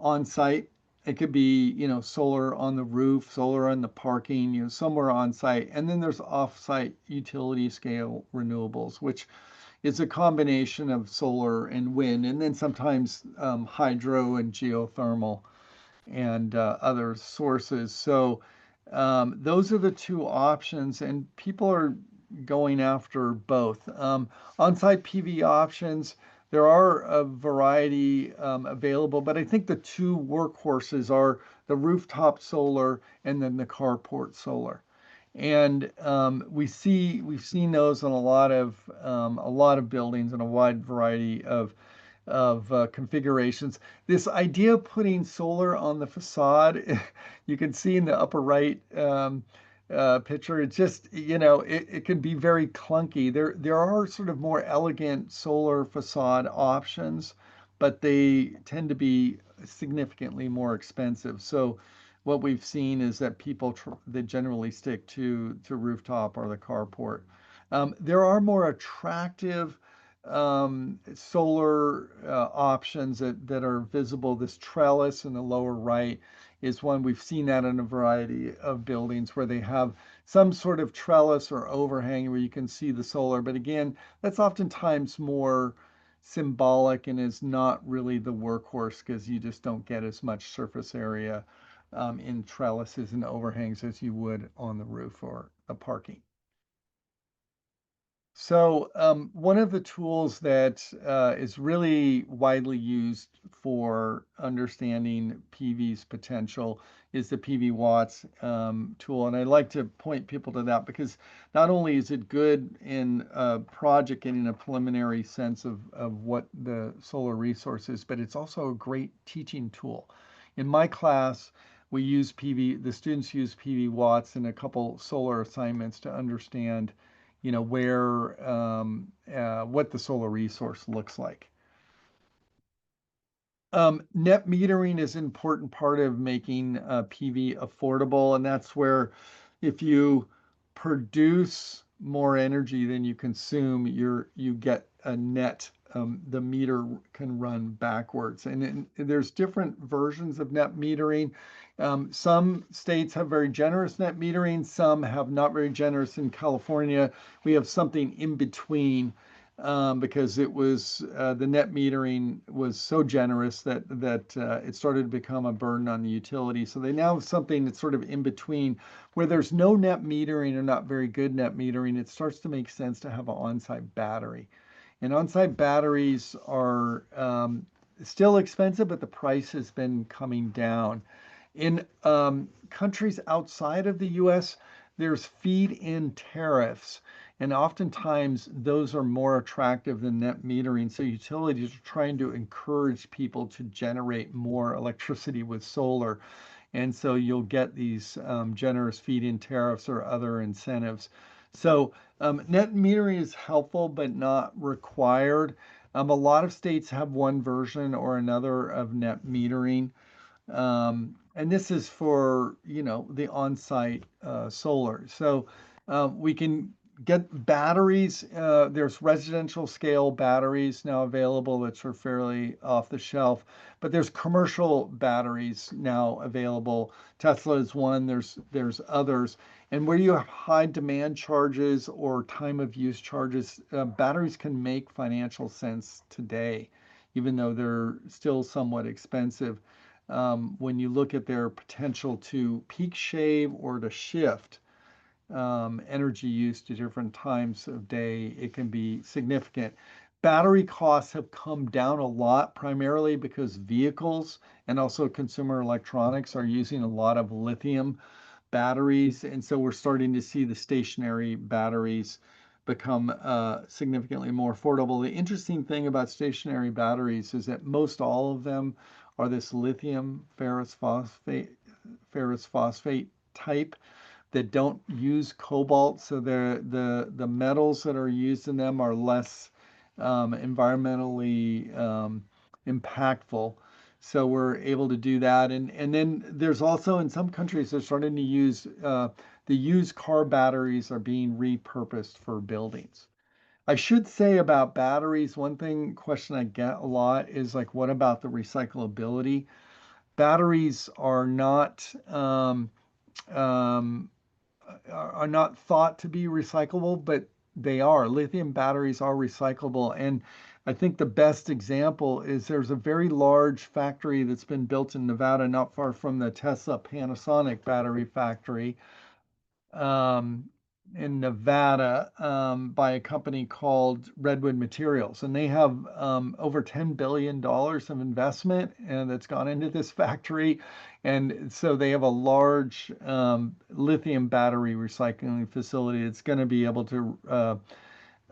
on site. It could be, solar on the roof, solar on the parking, somewhere on site. And then there's off-site utility scale renewables, which is a combination of solar and wind, and then sometimes hydro and geothermal and other sources. So those are the two options, and people are going after both. On-site PV options, there are a variety available, but I think the two workhorses are the rooftop solar and then the carport solar. And we've seen those in a lot of buildings and a wide variety of configurations. This idea of putting solar on the facade, you can see in the upper right picture, it just, it can be very clunky. There are sort of more elegant solar facade options, but they tend to be significantly more expensive. So what we've seen is that they generally stick to rooftop or the carport. There are more attractive solar options that are visible. This trellis in the lower right is one we've seen that in a variety of buildings where they have some sort of trellis or overhang where you can see the solar. But again, that's oftentimes more symbolic and is not really the workhorse because you just don't get as much surface area in trellises and overhangs as you would on the roof or a parking. So, one of the tools that is really widely used for understanding PV's potential is the PV Watts tool. And I like to point people to that because not only is it good in a project getting a preliminary sense of what the solar resource is, but it's also a great teaching tool. In my class, the students use PV Watts in a couple solar assignments to understand where what the solar resource looks like. Net metering is an important part of making PV affordable, and that's where if you produce more energy than you consume, you get a net. The meter can run backwards, and there's different versions of net metering. Some states have very generous net metering, some have not very generous. In California, we have something in between because the net metering was so generous that it started to become a burden on the utility. So they now have something that's sort of in between, where there's no net metering or not very good net metering. It starts to make sense to have an on-site battery, and on-site batteries are still expensive, but the price has been coming down. In countries outside of the US, there's feed-in tariffs, and oftentimes those are more attractive than net metering. So utilities are trying to encourage people to generate more electricity with solar. And so you'll get these generous feed-in tariffs or other incentives. So net metering is helpful, but not required. A lot of states have one version or another of net metering. And this is for, the on-site solar. So we can get batteries. There's residential scale batteries now available that are fairly off the shelf, but there's commercial batteries now available. Tesla is one, there's others. And where you have high demand charges or time of use charges, batteries can make financial sense today, even though they're still somewhat expensive. When you look at their potential to peak shave or to shift energy use to different times of day, it can be significant. Battery costs have come down a lot, primarily because vehicles and also consumer electronics are using a lot of lithium batteries. And so we're starting to see the stationary batteries become significantly more affordable. The interesting thing about stationary batteries is that most all of them are this lithium ferrous phosphate type that don't use cobalt. So the metals that are used in them are less environmentally impactful. So we're able to do that. And then there's also in some countries they're starting to use the used car batteries are being repurposed for buildings. I should say about batteries, question I get a lot is like, what about the recyclability? Batteries um, are not thought to be recyclable, but they are. Lithium batteries are recyclable. And I think the best example is there's a very large factory that's been built in Nevada, not far from the Tesla Panasonic battery factory um, in Nevada by a company called Redwood Materials. And they have over $10 billion of investment and that's gone into this factory. And so they have a large lithium battery recycling facility. It's going to be able to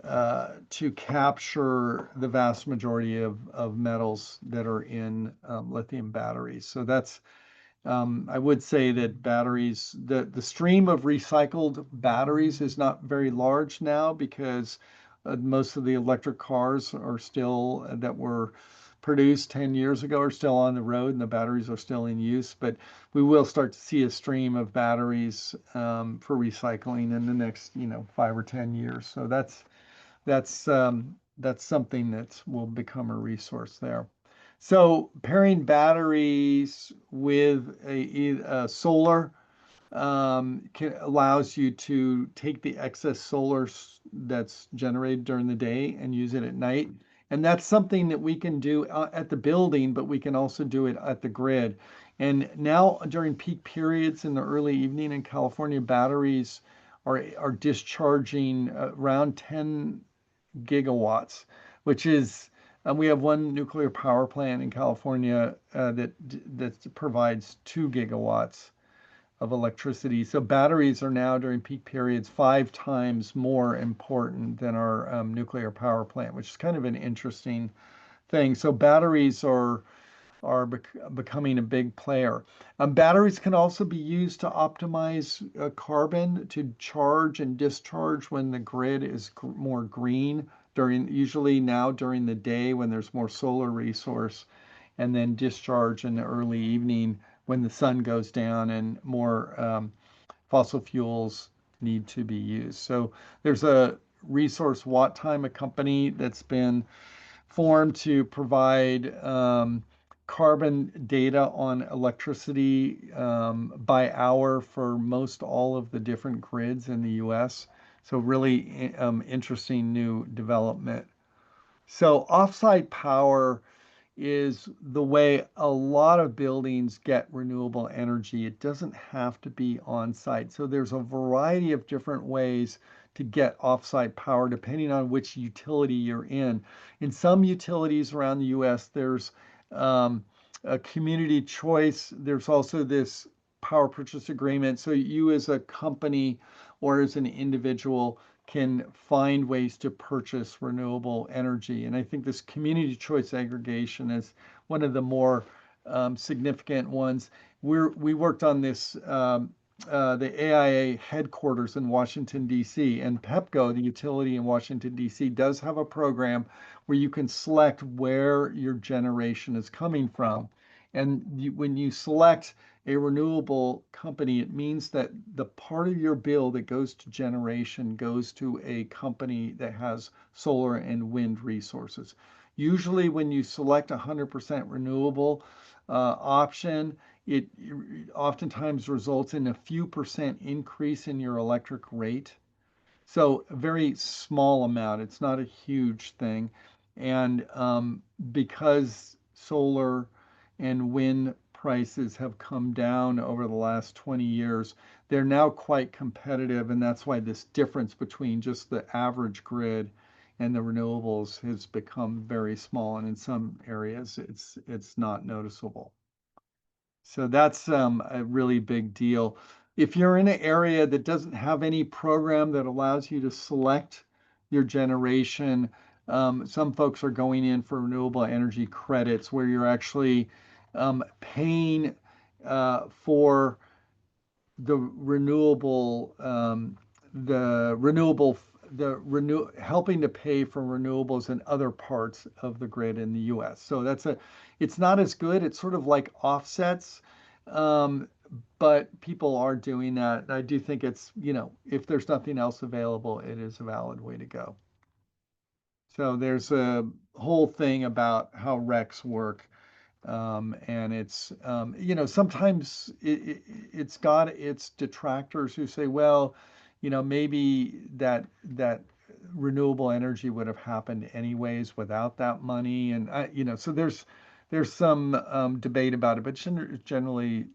to capture the vast majority of metals that are in lithium batteries. So that's I would say that batteries, the stream of recycled batteries is not very large now because most of the electric cars are still that were produced 10 years ago are still on the road and the batteries are still in use. But we will start to see a stream of batteries for recycling in the next, 5 or 10 years. So that's something that will become a resource there. So pairing batteries with a solar allows you to take the excess solar that's generated during the day and use it at night. And that's something that we can do at the building, but we can also do it at the grid. And now during peak periods in the early evening in California, batteries are discharging around 10 gigawatts, which is we have one nuclear power plant in California that provides 2 gigawatts of electricity. So batteries are now during peak periods 5 times more important than our nuclear power plant, which is kind of an interesting thing. So batteries are becoming a big player. Batteries can also be used to optimize carbon to charge and discharge when the grid is more green usually now during the day when there's more solar resource, and then discharge in the early evening when the sun goes down and more fossil fuels need to be used. So there's a resource watt time, a company that's been formed to provide carbon data on electricity by hour for most all of the different grids in the US. So really interesting new development. So offsite power is the way a lot of buildings get renewable energy. It doesn't have to be on site. So there's a variety of different ways to get offsite power depending on which utility you're in. In some utilities around the US, there's a community choice. There's also this power purchase agreement. So you as a company or as an individual can find ways to purchase renewable energy. And I think this community choice aggregation is one of the more significant ones. We worked on this, the AIA headquarters in Washington, D.C., and PEPCO, the utility in Washington, D.C., does have a program where you can select where your generation is coming from. And when you select a renewable company, it means that the part of your bill that goes to generation goes to a company that has solar and wind resources. Usually, when you select a 100% renewable option, it oftentimes results in a few percent increase in your electric rate. So a very small amount. It's not a huge thing. And because solar and wind prices have come down over the last 20 years, they're now quite competitive. And that's why this difference between just the average grid and the renewables has become very small. And in some areas, it's not noticeable. So that's a really big deal. If you're in an area that doesn't have any program that allows you to select your generation, some folks are going in for renewable energy credits where you're actually paying for the renewable, the renewable, helping to pay for renewables in other parts of the grid in the U.S. So it's not as good. It's sort of like offsets, um, but people are doing that. I do think it's, if there's nothing else available, it is a valid way to go. So there's a whole thing about how RECs work. And it's sometimes it's got its detractors who say, well, maybe that renewable energy would have happened anyways without that money, and so there's some debate about it, but generally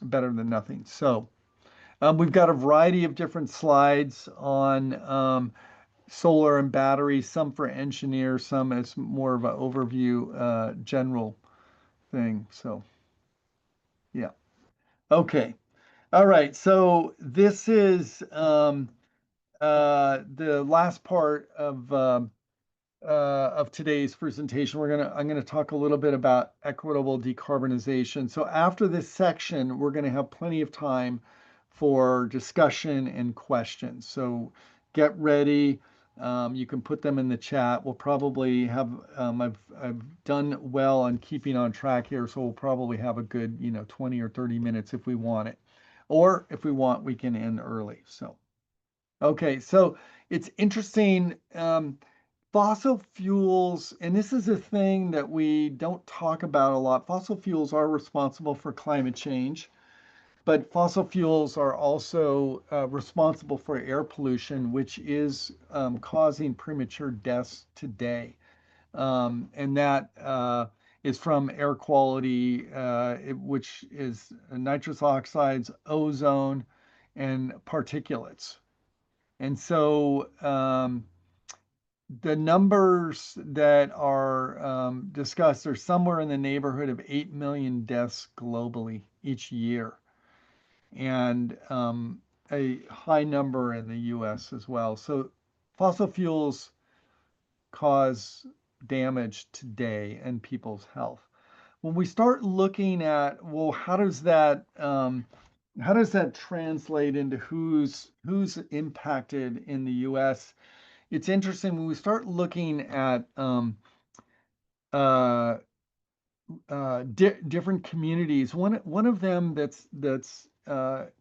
better than nothing. So we've got a variety of different slides on solar and batteries, some for engineers, some as more of an overview, general thing. So, yeah. Okay. All right. So this is the last part of today's presentation, I'm gonna talk a little bit about equitable decarbonization. So after this section, we're gonna have plenty of time for discussion and questions. So get ready. You can put them in the chat. We'll probably have I've done well on keeping on track here, so we'll probably have a good 20 or 30 minutes if we want it, or if we want, we can end early. So okay, so it's interesting. Fossil fuels, and this is a thing that we don't talk about a lot. Fossil fuels are responsible for climate change, but fossil fuels are also responsible for air pollution, which is causing premature deaths today. And that is from air quality, which is nitrous oxides, ozone, and particulates. And so, the numbers that are discussed are somewhere in the neighborhood of 8 million deaths globally each year, and a high number in the US as well. So fossil fuels cause damage today in people's health. When we start looking at, well, how does that translate into who's impacted in the US? It's interesting when we start looking at uh, different communities. One of them that's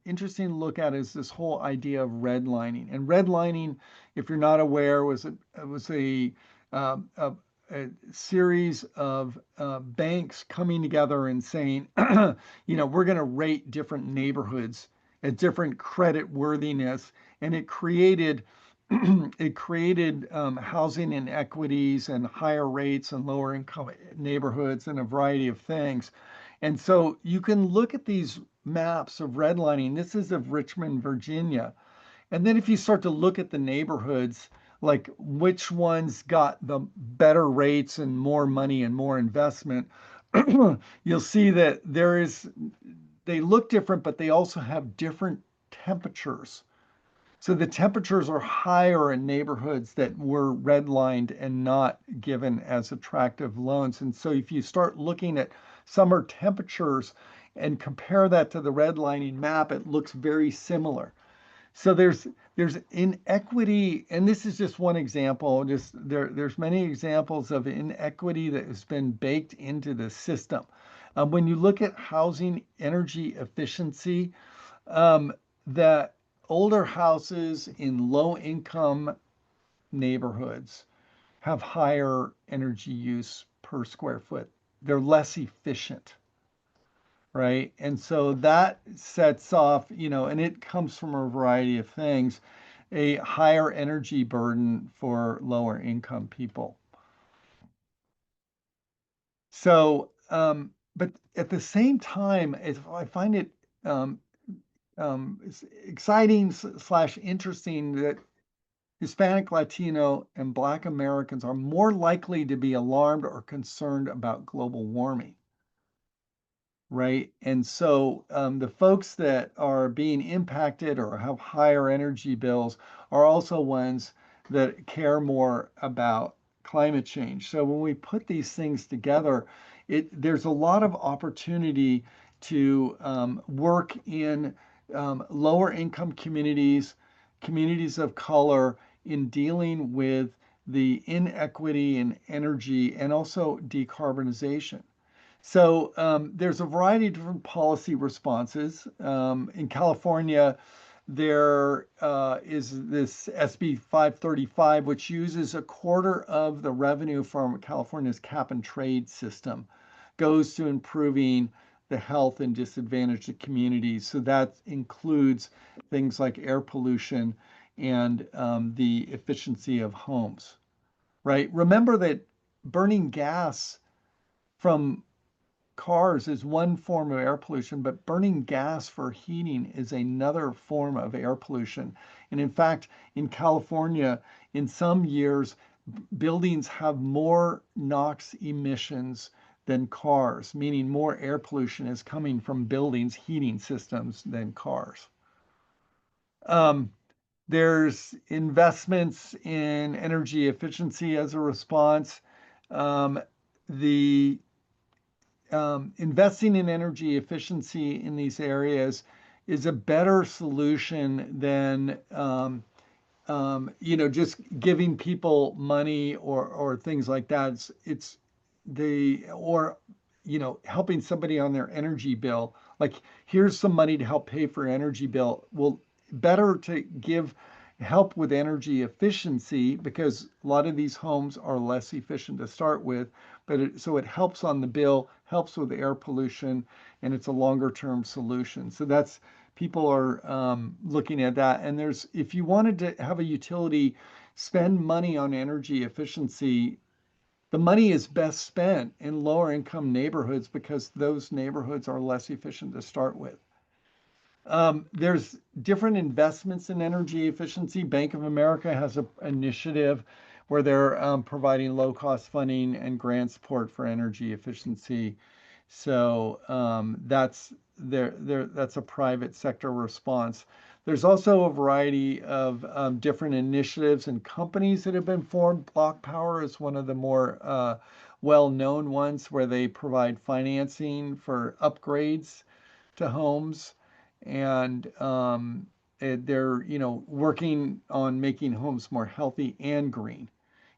interesting to look at is this whole idea of redlining. And redlining, if you're not aware, was a, a series of banks coming together and saying, we're going to rate different neighborhoods at different credit worthiness, and it created it created housing inequities and higher rates and lower income neighborhoods and a variety of things. And so you can look at these maps of redlining. This is of Richmond, Virginia. And then if you start to look at the neighborhoods, like which ones got the better rates and more money and more investment, you'll see that they look different, but they also have different temperatures. So the temperatures are higher in neighborhoods that were redlined and not given as attractive loans. And so if you start looking at summer temperatures and compare that to the redlining map, it looks very similar. So there's inequity, and this is just one example. There's many examples of inequity that has been baked into the system. When you look at housing energy efficiency, um, that older houses in low income neighborhoods have higher energy use per square foot. They're less efficient, right? And so that sets off, and it comes from a variety of things, a higher energy burden for lower income people. So, but at the same time, I find it it's exciting slash interesting that Hispanic, Latino, and Black Americans are more likely to be alarmed or concerned about global warming, right? And so the folks that are being impacted or have higher energy bills are also ones that care more about climate change. So when we put these things together, there's a lot of opportunity to work in lower income communities, communities of color, in dealing with the inequity in energy and also decarbonization. So there's a variety of different policy responses. In California, there is this SB 535, which uses a quarter of the revenue from California's cap and trade system, goes to improving the health and disadvantaged communities. So that includes things like air pollution and the efficiency of homes, right? Remember that burning gas from cars is one form of air pollution, but burning gas for heating is another form of air pollution. And in fact, in California, in some years, buildings have more NOx emissions than cars, meaning more air pollution is coming from buildings' heating systems than cars. Um, There's investments in energy efficiency as a response. Um, the Investing in energy efficiency in these areas is a better solution than just giving people money or things like that. It's the or helping somebody on their energy bill. Like, here's some money to help pay for energy bill. Well, better to give help with energy efficiency because a lot of these homes are less efficient to start with, but so it helps on the bill, helps with air pollution, and it's a longer term solution. So that's people are looking at that. And if you wanted to have a utility spend money on energy efficiency, the money is best spent in lower income neighborhoods because those neighborhoods are less efficient to start with. There's different investments in energy efficiency. Bank of America has an initiative where they're providing low cost funding and grant support for energy efficiency. So that's a private sector response. There's also a variety of different initiatives and companies that have been formed. Block Power is one of the more well-known ones where they provide financing for upgrades to homes, and they're working on making homes more healthy and green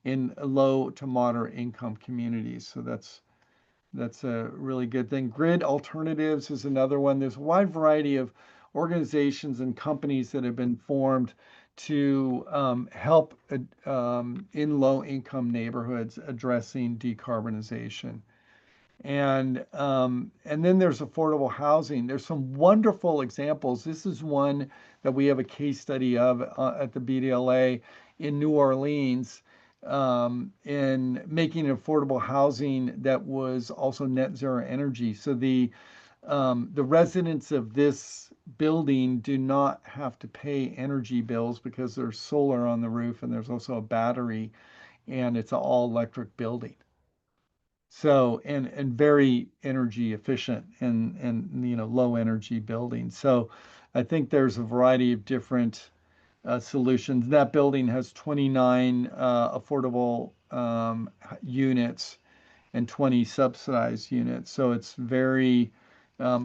in low to moderate income communities. So that's a really good thing. Grid Alternatives is another one. There's a wide variety of organizations and companies that have been formed to help in low income neighborhoods addressing decarbonization. And then there's affordable housing. There's some wonderful examples. This is one that we have a case study of at the BDLA in New Orleans, in making affordable housing that was also net zero energy. So the residents of this building do not have to pay energy bills because there's solar on the roof and there's also a battery, and it's an all electric building. So, and very energy efficient and low energy buildings. So I think there's a variety of different solutions. That building has 29 affordable units and 20 subsidized units. So it's very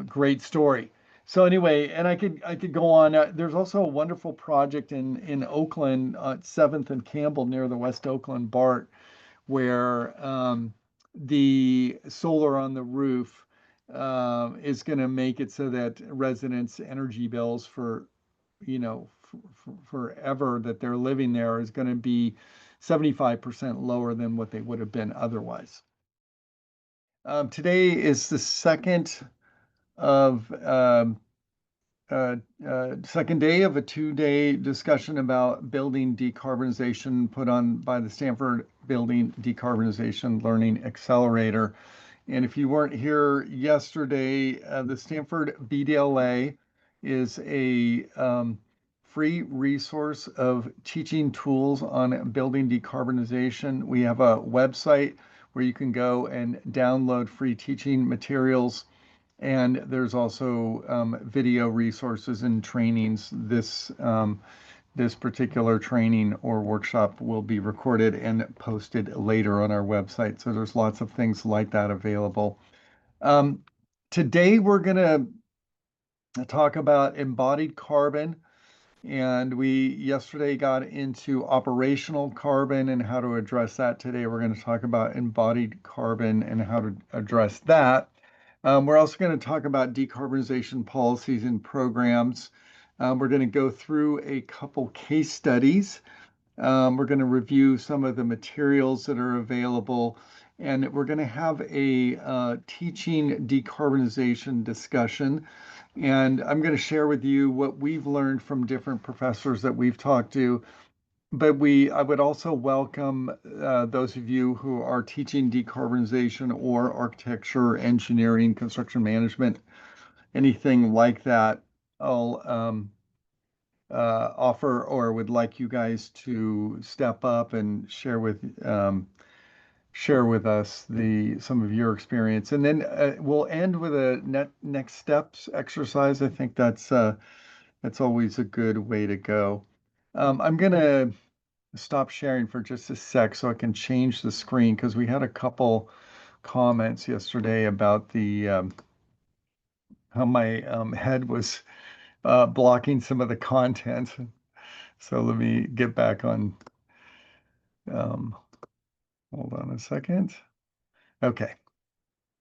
great story. So anyway, and I could go on. There's also a wonderful project in Oakland, 7th and Campbell near the West Oakland BART, where the solar on the roof is going to make it so that residents' energy bills for forever that they're living there is going to be 75% lower than what they would have been otherwise. Today is the of um, second day of a 2-day discussion about building decarbonization put on by the Stanford Building Decarbonization Learning Accelerator. And if you weren't here yesterday, the Stanford BDLA is a free resource of teaching tools on building decarbonization. We have a website where you can go and download free teaching materials, and there's also video resources and trainings. This particular training or workshop will be recorded and posted later on our website. So there's lots of things like that available. Um, Today we're going to talk about embodied carbon. And we yesterday got into operational carbon and how to address that. Today we're going to talk about embodied carbon and how to address that. We're also going to talk about decarbonization policies and programs. We're going to go through a couple case studies. We're going to review some of the materials that are available, and we're going to have a teaching decarbonization discussion. And I'm going to share with you what we've learned from different professors that we've talked to. But I would also welcome those of you who are teaching decarbonization or architecture, engineering, construction management, anything like that. I'll offer or would like you guys to step up and share with us some of your experience, and then we'll end with a next steps exercise. I think that's always a good way to go. I'm gonna stop sharing for just a sec so I can change the screen because we had a couple comments yesterday about the how my head was blocking some of the content. So let me get back on. Um, hold on a second. Okay.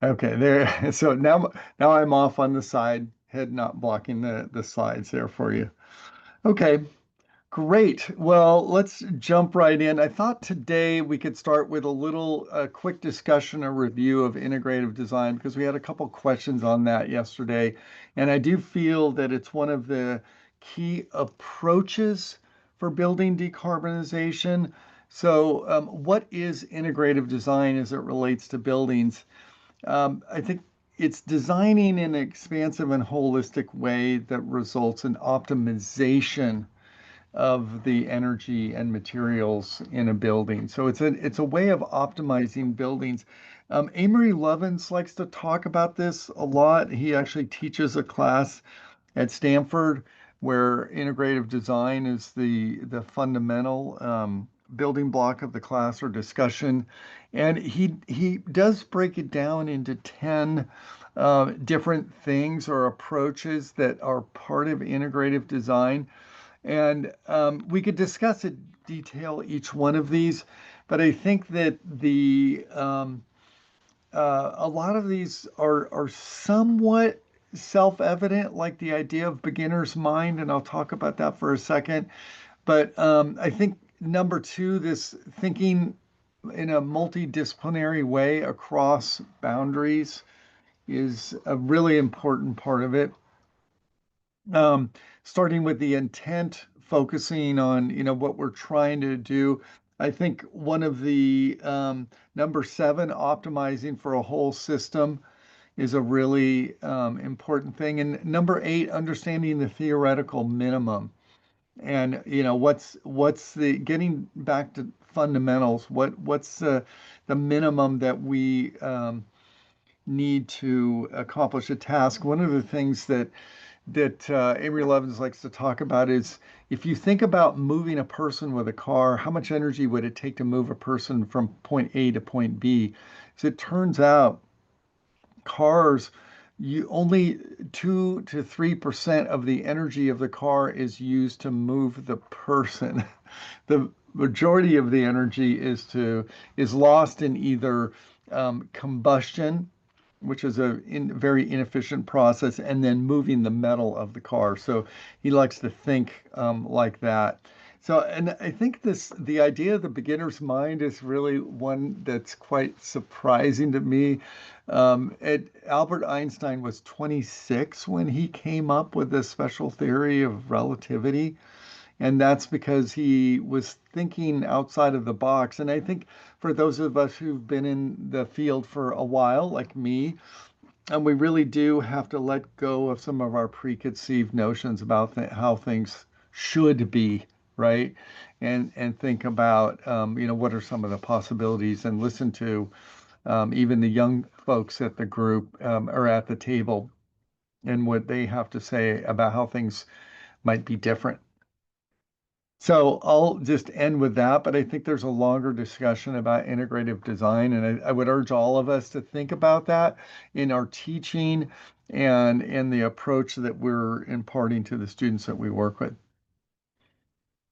Okay, there. So now I'm off on the side, head not blocking the slides there for you. Okay, great. Well, let's jump right in. I thought today we could start with a little quick discussion or review of integrative design because we had a couple questions on that yesterday. And I do feel that it's one of the key approaches for building decarbonization. So, what is integrative design as it relates to buildings? I think it's designing in an expansive and holistic way that results in optimization of the energy and materials in a building. So it's a way of optimizing buildings. Amory Lovins likes to talk about this a lot. He actually teaches a class at Stanford where integrative design is the fundamental building block of the class or discussion. And he does break it down into 10 different things or approaches that are part of integrative design. And we could discuss in detail each one of these, but I think that a lot of these are somewhat self-evident, like the idea of beginner's mind, and I'll talk about that for a second. But I think number two, this thinking in a multidisciplinary way across boundaries is a really important part of it. um, Starting with the intent, focusing on, what we're trying to do. I think one of the number seven, optimizing for a whole system is a really important thing. And number eight, understanding the theoretical minimum. And what's the getting back to fundamentals? What's the minimum that we need to accomplish a task? One of the things that Avery Levins likes to talk about is if you think about moving a person with a car, how much energy would it take to move a person from point A to point B? So it turns out cars, you only 2 to 3% of the energy of the car is used to move the person. The majority of the energy is lost in either combustion, which is a very inefficient process, and then moving the metal of the car. So he likes to think like that. So, and I think the idea of the beginner's mind is really one that's quite surprising to me. Albert Einstein was 26 when he came up with the special theory of relativity. And that's because he was thinking outside of the box. And I think for those of us who've been in the field for a while, like me, and we really do have to let go of some of our preconceived notions about how things should be, right? And think about, what are some of the possibilities, and listen to even the young folks at the group or at the table and what they have to say about how things might be different. So I'll just end with that, but I think there's a longer discussion about integrative design, and I would urge all of us to think about that in our teaching and in the approach that we're imparting to the students that we work with.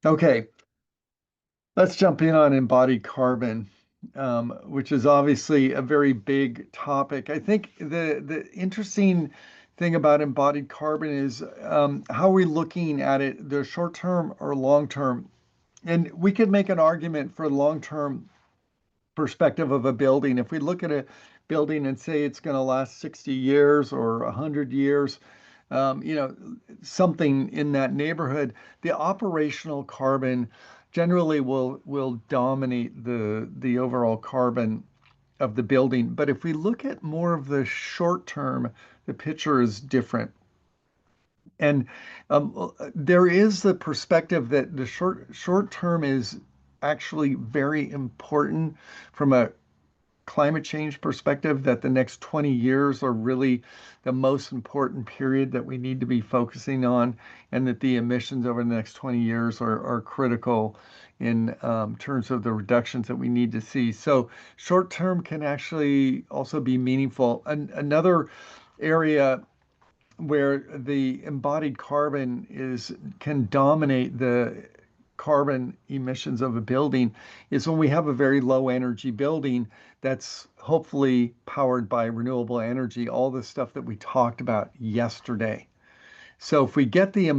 Okay, let's jump in on embodied carbon, which is obviously a very big topic. I think the interesting thing about embodied carbon is how we're looking at it, the short term or long term. And we could make an argument for long-term perspective of a building. If we look at a building and say it's going to last 60 years or 100 years, um, you know, something in that neighborhood, the operational carbon generally will dominate the overall carbon of the building. But if we look at more of the short term, the picture is different. And there is the perspective that the short term is actually very important from a climate change perspective, that the next 20 years are really the most important period that we need to be focusing on, and that the emissions over the next 20 years are critical in terms of the reductions that we need to see. So short term can actually also be meaningful. Another area where the embodied carbon is can dominate the carbon emissions of a building is when we have a very low energy building that's hopefully powered by renewable energy, all the stuff that we talked about yesterday. So if we get the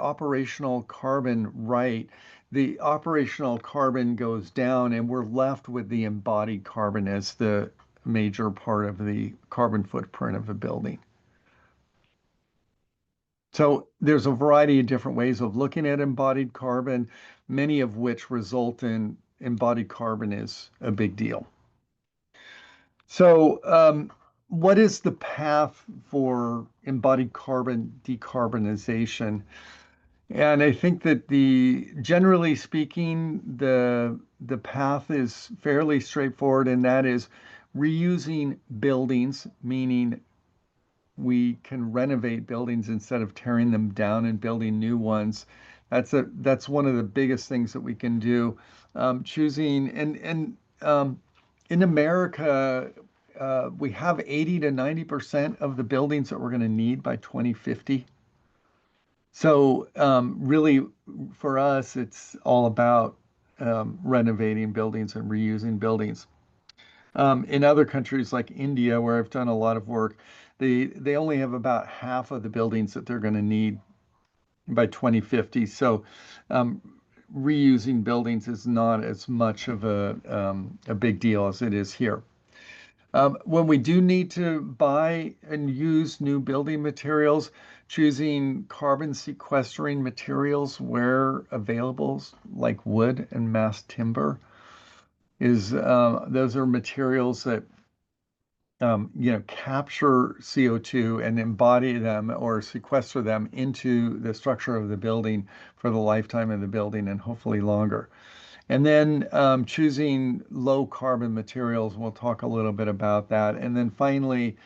operational carbon right, the operational carbon goes down and we're left with the embodied carbon as the major part of the carbon footprint of a building. So there's a variety of different ways of looking at embodied carbon, many of which result in embodied carbon is a big deal. So what is the path for embodied carbon decarbonization? And I think that generally speaking, the path is fairly straightforward, and that is reusing buildings, meaning we can renovate buildings instead of tearing them down and building new ones. That's one of the biggest things that we can do. Choosing and in America, we have 80 to 90% of the buildings that we're going to need by 2050. So really, for us, it's all about renovating buildings and reusing buildings. In other countries like India, where I've done a lot of work, they only have about half of the buildings that they're going to need by 2050. So um, reusing buildings is not as much of a big deal as it is here. When we do need to buy and use new building materials, choosing carbon sequestering materials where available, like wood and mass timber, is those are materials that capture CO2 and embody them or sequester them into the structure of the building for the lifetime of the building and hopefully longer. And then choosing low carbon materials, we'll talk a little bit about that. And then finally,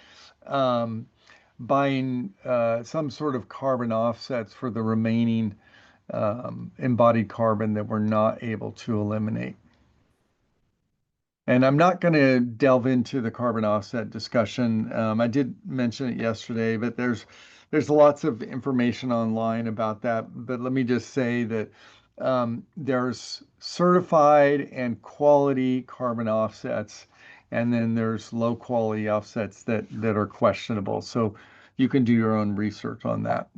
um, buying some sort of carbon offsets for the remaining embodied carbon that we're not able to eliminate. And I'm not going to delve into the carbon offset discussion. I did mention it yesterday, but there's lots of information online about that. But let me just say that there's certified and quality carbon offsets, and then there's low quality offsets that are questionable. So you can do your own research on that.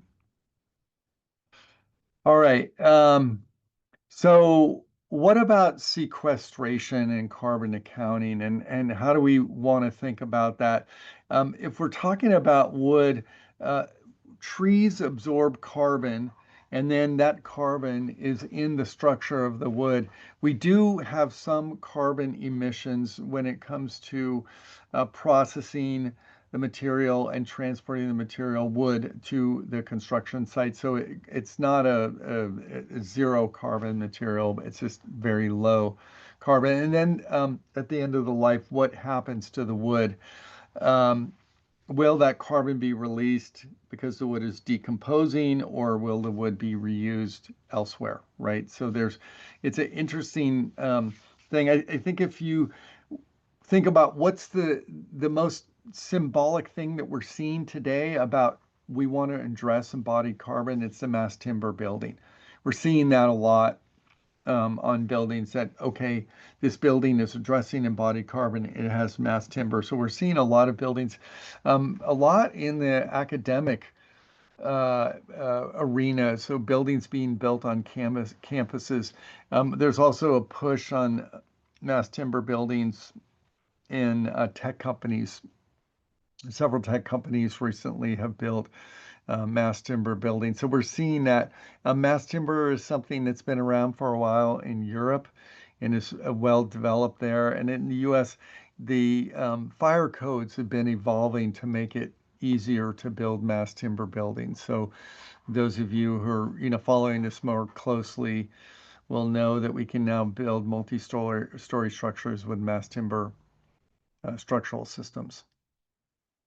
All right. So what about sequestration and carbon accounting, and how do we want to think about that? If we're talking about wood, uh, trees absorb carbon, and then that carbon is in the structure of the wood. We do have some carbon emissions when it comes to processing the material and transporting the material wood to the construction site. So it's not a zero carbon material, it's just very low carbon. And then at the end of the life, what happens to the wood? Um, will that carbon be released because the wood is decomposing, or will the wood be reused elsewhere, right? So it's an interesting thing. I think if you think about what's the most symbolic thing that we're seeing today about we want to address embodied carbon, it's the mass timber building. We're seeing that a lot on buildings that, okay, this building is addressing embodied carbon, it has mass timber. So we're seeing a lot of buildings, a lot in the academic arena. So buildings being built on campuses. There's also a push on mass timber buildings in tech companies. Several tech companies recently have built mass timber buildings. So we're seeing that mass timber is something that's been around for a while in Europe and is well developed there. And in the US, the fire codes have been evolving to make it easier to build mass timber buildings. So those of you who are following this more closely will know that we can now build multi-story structures with mass timber structural systems.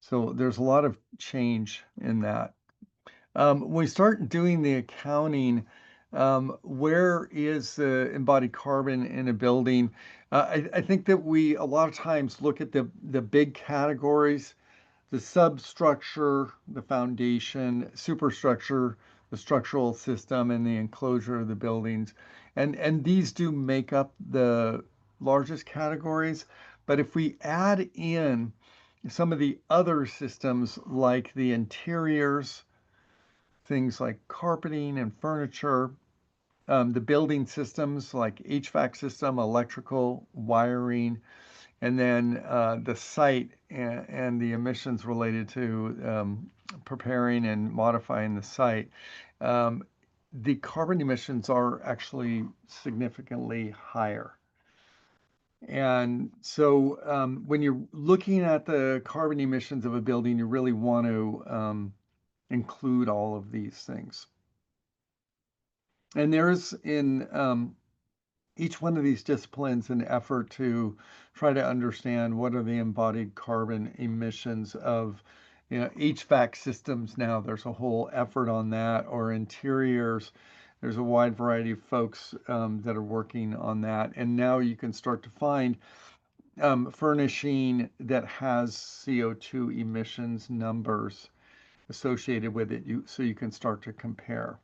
So there's a lot of change in that. When we start doing the accounting, where is the embodied carbon in a building? I think that we a lot of times look at the big categories, the substructure, the foundation, superstructure, the structural system, and the enclosure of the buildings. And these do make up the largest categories. But if we add in some of the other systems like the interiors, things like carpeting and furniture, the building systems like HVAC system, electrical, wiring, and then the site and the emissions related to preparing and modifying the site. Um, the carbon emissions are actually significantly higher. And so when you're looking at the carbon emissions of a building, you really want to include all of these things. And there's in each one of these disciplines an effort to try to understand what are the embodied carbon emissions of HVAC systems now. There's a whole effort on that, or interiors. There's a wide variety of folks that are working on that. And now you can start to find furnishing that has CO2 emissions numbers associated with it, so you can start to compare.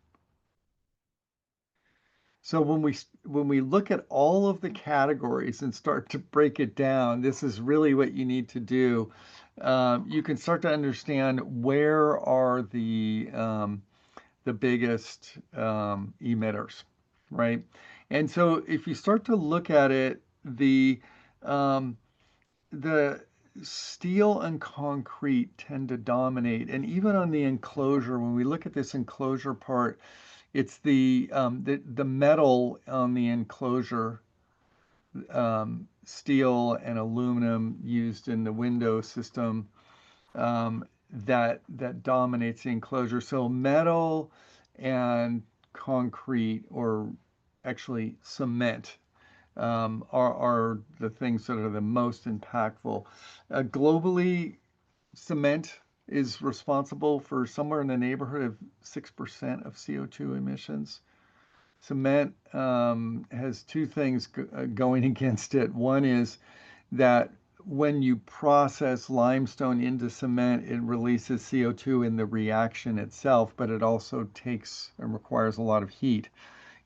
So when we look at all of the categories and start to break it down, this is really what you need to do. You can start to understand where are the biggest emitters, right? And so if you start to look at it, um, the steel and concrete tend to dominate. And even on the enclosure, when we look at this enclosure part, it's the metal on the enclosure, steel and aluminum used in the window system, that dominates the enclosure. So metal and concrete, or actually cement, are the things that are the most impactful. Globally, cement is responsible for somewhere in the neighborhood of 6% of CO2 emissions. Cement has two things going against it. One is that when you process limestone into cement, it releases CO2 in the reaction itself, but it also takes and requires a lot of heat.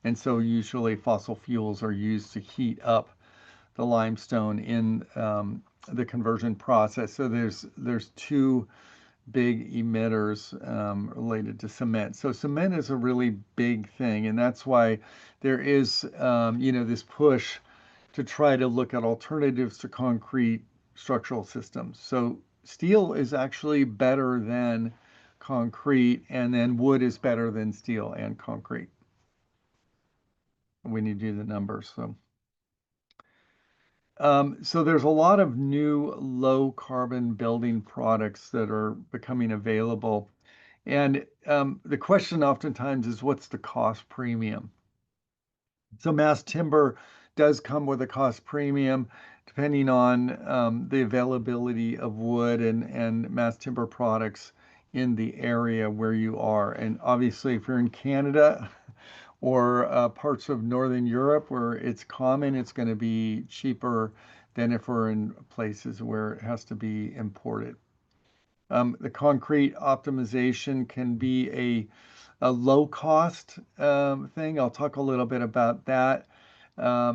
And so usually fossil fuels are used to heat up the limestone in the conversion process. So there's two big emitters related to cement. So cement is a really big thing, and that's why there is this push to try to look at alternatives to concrete structural systems. So steel is actually better than concrete, and then wood is better than steel and concrete. We need to do the numbers. So there's a lot of new low carbon building products that are becoming available. And the question oftentimes is, what's the cost premium? So mass timber does come with a cost premium depending on the availability of wood and mass timber products in the area where you are. And obviously, if you're in Canada or parts of Northern Europe where it's common, it's going to be cheaper than if we're in places where it has to be imported. The concrete optimization can be a low cost thing. I'll talk a little bit about that.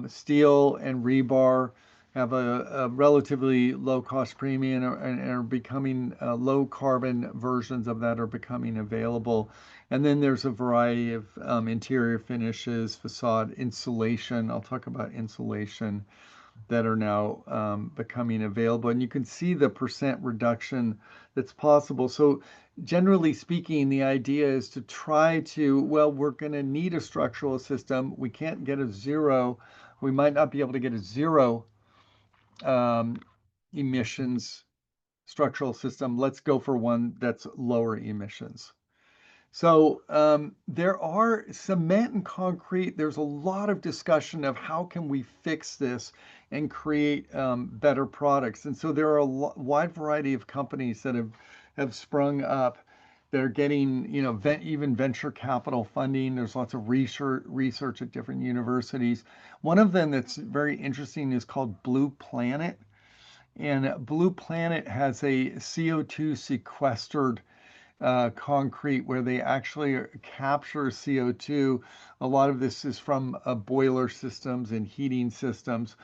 Steel and rebar have a relatively low cost premium, and are becoming low carbon versions of that are becoming available. And then there's a variety of interior finishes, facade insulation. I'll talk about insulation that are now becoming available. And you can see the percent reduction that's possible. So generally speaking, the idea is to try to, well, we're going to need a structural system. We can't get a zero. We might not be able to get a zero emissions structural system. Let's go for one that's lower emissions. So there are cement and concrete. There's a lot of discussion of how can we fix this, and create better products. And so there are a wide variety of companies that have sprung up. They're getting, even venture capital funding. There's lots of research at different universities. One of them that's very interesting is called Blue Planet. And Blue Planet has a CO2 sequestered concrete where they actually capture CO2. A lot of this is from boiler systems and heating systems,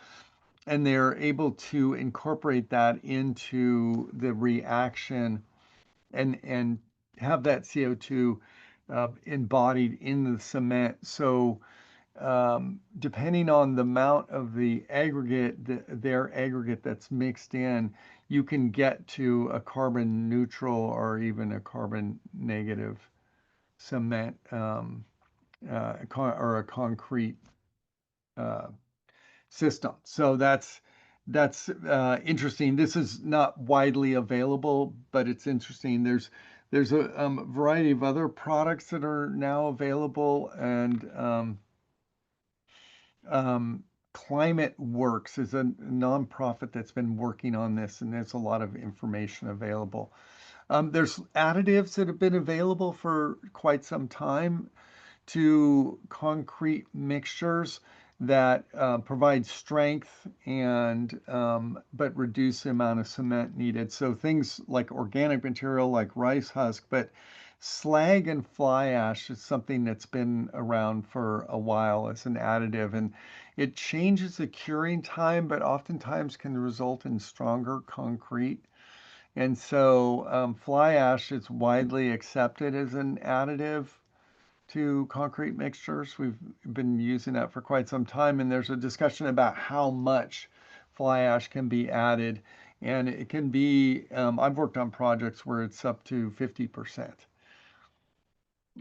and they're able to incorporate that into the reaction and have that CO2 embodied in the cement. So depending on the amount of the aggregate, their aggregate that's mixed in, you can get to a carbon neutral or even a carbon negative cement or a concrete uh, system. So that's interesting. This is not widely available, but it's interesting. There's a variety of other products that are now available, and um, Climate Works is a nonprofit that's been working on this, and there's a lot of information available. There's additives that have been available for quite some time to concrete mixtures that provide strength and but reduce the amount of cement needed. So things like organic material like rice husk, but slag and fly ash is something that's been around for a while as an additive, and it changes the curing time, but oftentimes can result in stronger concrete. And so fly ash is widely accepted as an additive to concrete mixtures. We've been using that for quite some time, and there's a discussion about how much fly ash can be added. And it can be, I've worked on projects where it's up to 50%.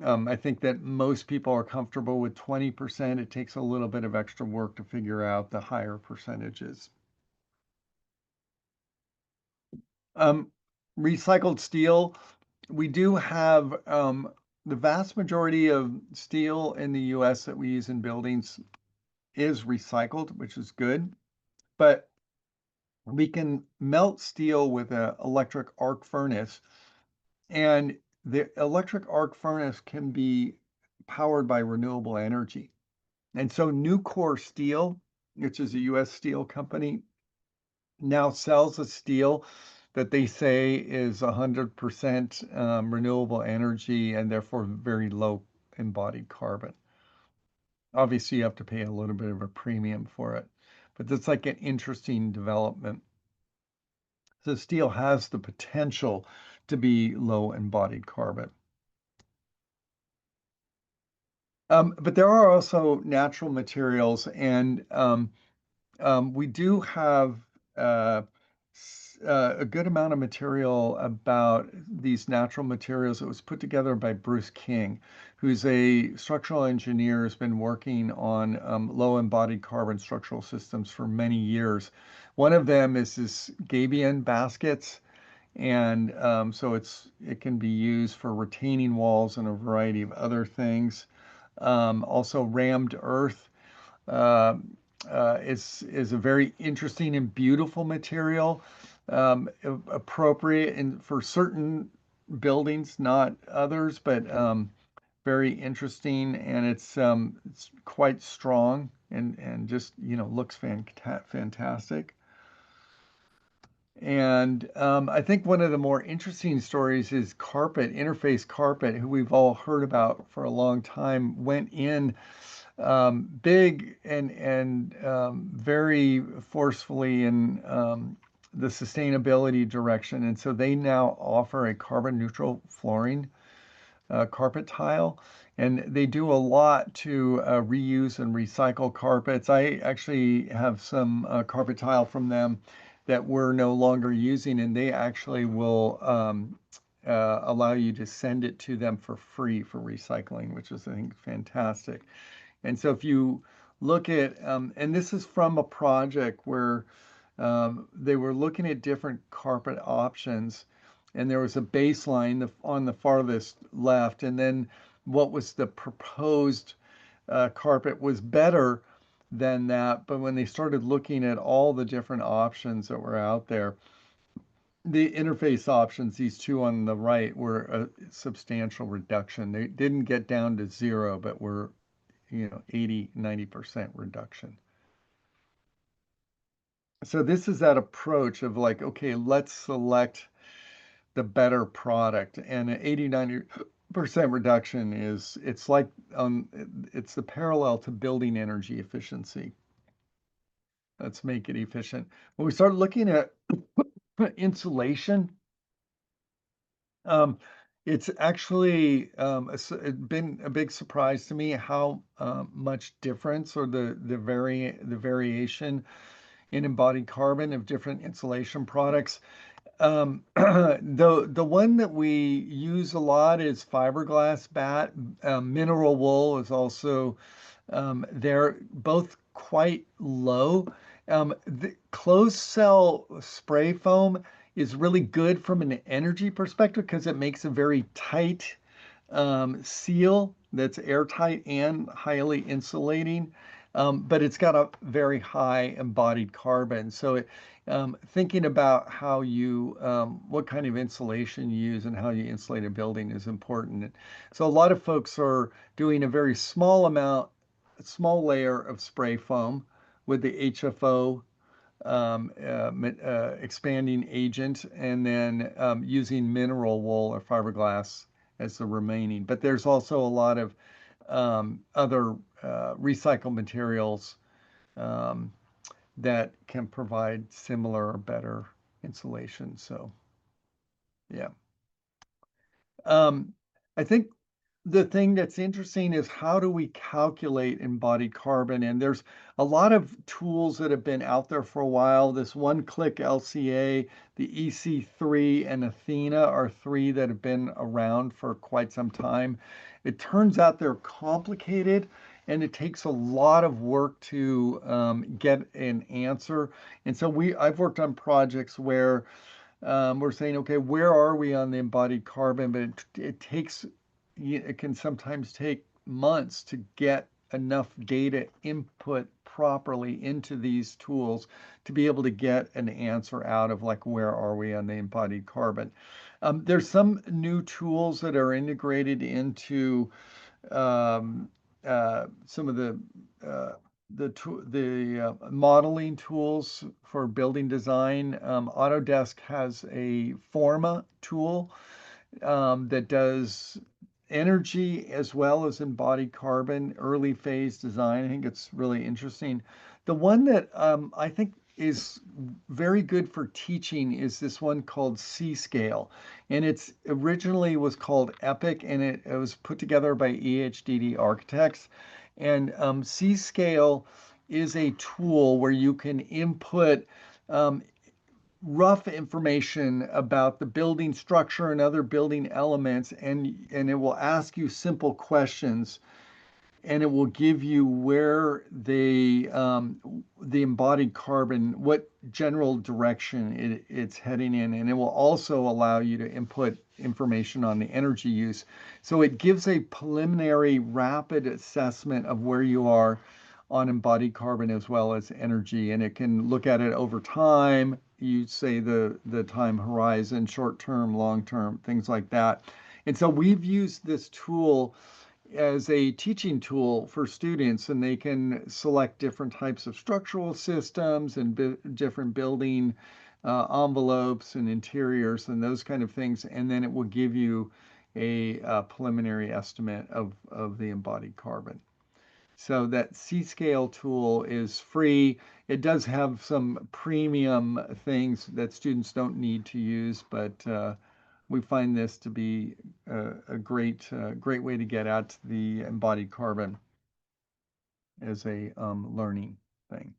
I think that most people are comfortable with 20%. It takes a little bit of extra work to figure out the higher percentages. Um, Recycled steel, we do have the vast majority of steel in the US that we use in buildings is recycled, which is good, but we can melt steel with an electric arc furnace, and the electric arc furnace can be powered by renewable energy. And so Nucor Steel, which is a US steel company, now sells a steel that they say is 100% renewable energy and therefore very low embodied carbon. Obviously, you have to pay a little bit of a premium for it, but that's like an interesting development. So steel has the potential to be low embodied carbon. But there are also natural materials, and we do have uh, a good amount of material about these natural materials that was put together by Bruce King, who's a structural engineer, has been working on low embodied carbon structural systems for many years. One of them is this gabion baskets. And so it can be used for retaining walls and a variety of other things. Also, rammed earth uh, is a very interesting and beautiful material, appropriate for certain buildings, not others, but very interesting, and it's quite strong and just looks fantastic. And I think one of the more interesting stories is Carpet, Interface Carpet, who we've all heard about for a long time, went in big and very forcefully in the sustainability direction. And so they now offer a carbon neutral flooring carpet tile. And they do a lot to reuse and recycle carpets. I actually have some carpet tile from them that we're no longer using, and they actually will allow you to send it to them for free for recycling, which is, I think, fantastic. And so if you look at, and this is from a project where they were looking at different carpet options, and there was a baseline on the farthest left, and then what was the proposed carpet was better than that. But when they started looking at all the different options that were out there, the interface options, these two on the right, were a substantial reduction. They didn't get down to zero, but were, 80, 90% reduction. So this is that approach of like, okay, let's select the better product. And an 80, 90% reduction it's like, it's the parallel to building energy efficiency. Let's make it efficient. When we start looking at insulation, Um, it's actually it's been a big surprise to me how much difference or the variation in embodied carbon of different insulation products. The one that we use a lot is fiberglass bat. Mineral wool is also they're both quite low. The closed cell spray foam is really good from an energy perspective because it makes a very tight seal that's airtight and highly insulating. But it's got a very high embodied carbon. So thinking about what kind of insulation you use and how you insulate a building is important. So a lot of folks are doing a very small layer of spray foam with the HFO expanding agent, and then using mineral wool or fiberglass as the remaining. But there's also a lot of other recycled materials um, that can provide similar or better insulation. So, yeah. Um, I think the thing that's interesting is how do we calculate embodied carbon? And there's a lot of tools that have been out there for a while. This one-click LCA, the EC3, and Athena are three that have been around for quite some time. It turns out they're complicated and it takes a lot of work to get an answer. And so I've worked on projects where we're saying, okay, where are we on the embodied carbon? But it can sometimes take months to get enough data input properly into these tools to be able to get an answer out of like, where are we on the embodied carbon? There's some new tools that are integrated into um, some of uh, the modeling tools for building design. Autodesk has a Forma tool that does energy as well as embodied carbon, early phase design. I think it's really interesting. The one that I think is very good for teaching is this one called C-Scale. And it's originally was called EPIC, and it was put together by EHDD architects. And C-Scale is a tool where you can input um, rough information about the building structure and other building elements, and it will ask you simple questions, and it will give you where the embodied carbon, what general direction it's heading in, and it will also allow you to input information on the energy use. So it gives a preliminary rapid assessment of where you are on embodied carbon as well as energy, and it can look at it over time. You say the time horizon, short term, long term, things like that. And so we've used this tool as a teaching tool for students, and they can select different types of structural systems and different building envelopes and interiors and those kind of things. And then it will give you a preliminary estimate of the embodied carbon. So that C-Scale tool is free. It does have some premium things that students don't need to use, but we find this to be a great way to get at the embodied carbon as a learning thing.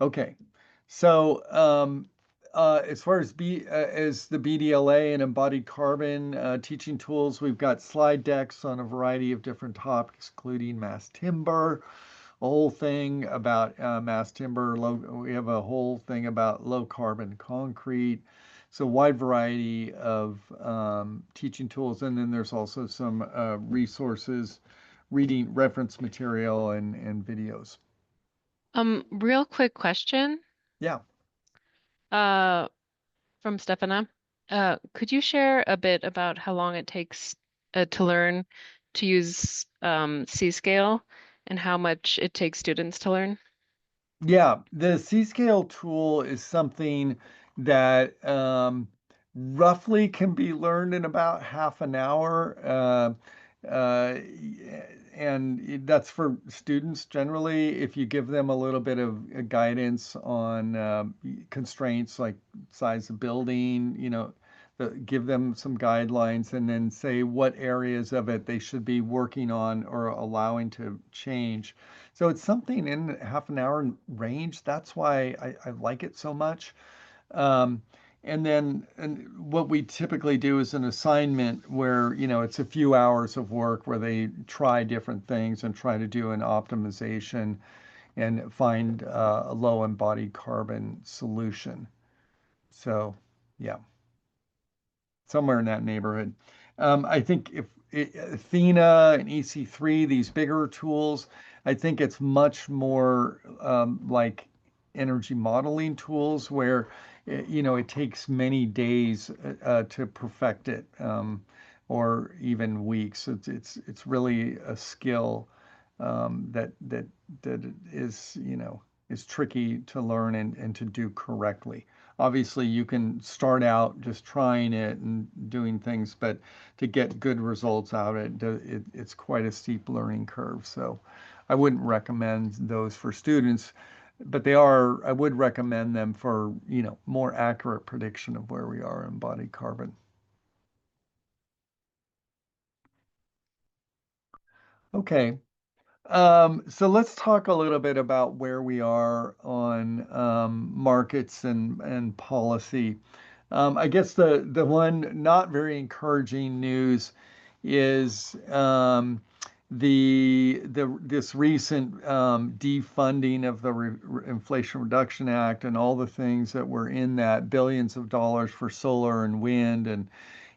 Okay, so as far as the BDLA and embodied carbon teaching tools, we've got slide decks on a variety of different topics, including mass timber, a whole thing about mass timber. We have a whole thing about low carbon concrete. So wide variety of teaching tools, and then there's also some resources reading reference material and videos. Real quick question, Yeah. uh, from Stefana. Could you share a bit about how long it takes to learn to use C-scale and how much it takes students to learn? Yeah, the C-scale tool is something that roughly can be learned in about half an hour. Uh, that's for students generally. If you give them a little bit of guidance on constraints like size of building, give them some guidelines and then say what areas of it they should be working on or allowing to change. So it's something in half an hour range. That's why I like it so much. Um, and what we typically do is an assignment where, it's a few hours of work where they try different things and try to do an optimization and find a low embodied carbon solution. So, yeah, somewhere in that neighborhood. I think if Athena and EC3, these bigger tools, I think it's much more like energy modeling tools where it takes many days to perfect it, or even weeks. It's really a skill that is is tricky to learn and to do correctly. Obviously, you can start out just trying it and doing things, but to get good results out of it's quite a steep learning curve. So I wouldn't recommend those for students, but I would recommend them for, more accurate prediction of where we are in body carbon. Okay. So let's talk a little bit about where we are on markets and policy. I guess the one not very encouraging news is the this recent defunding of the Inflation Reduction Act and all the things that were in that, billions of dollars for solar and wind and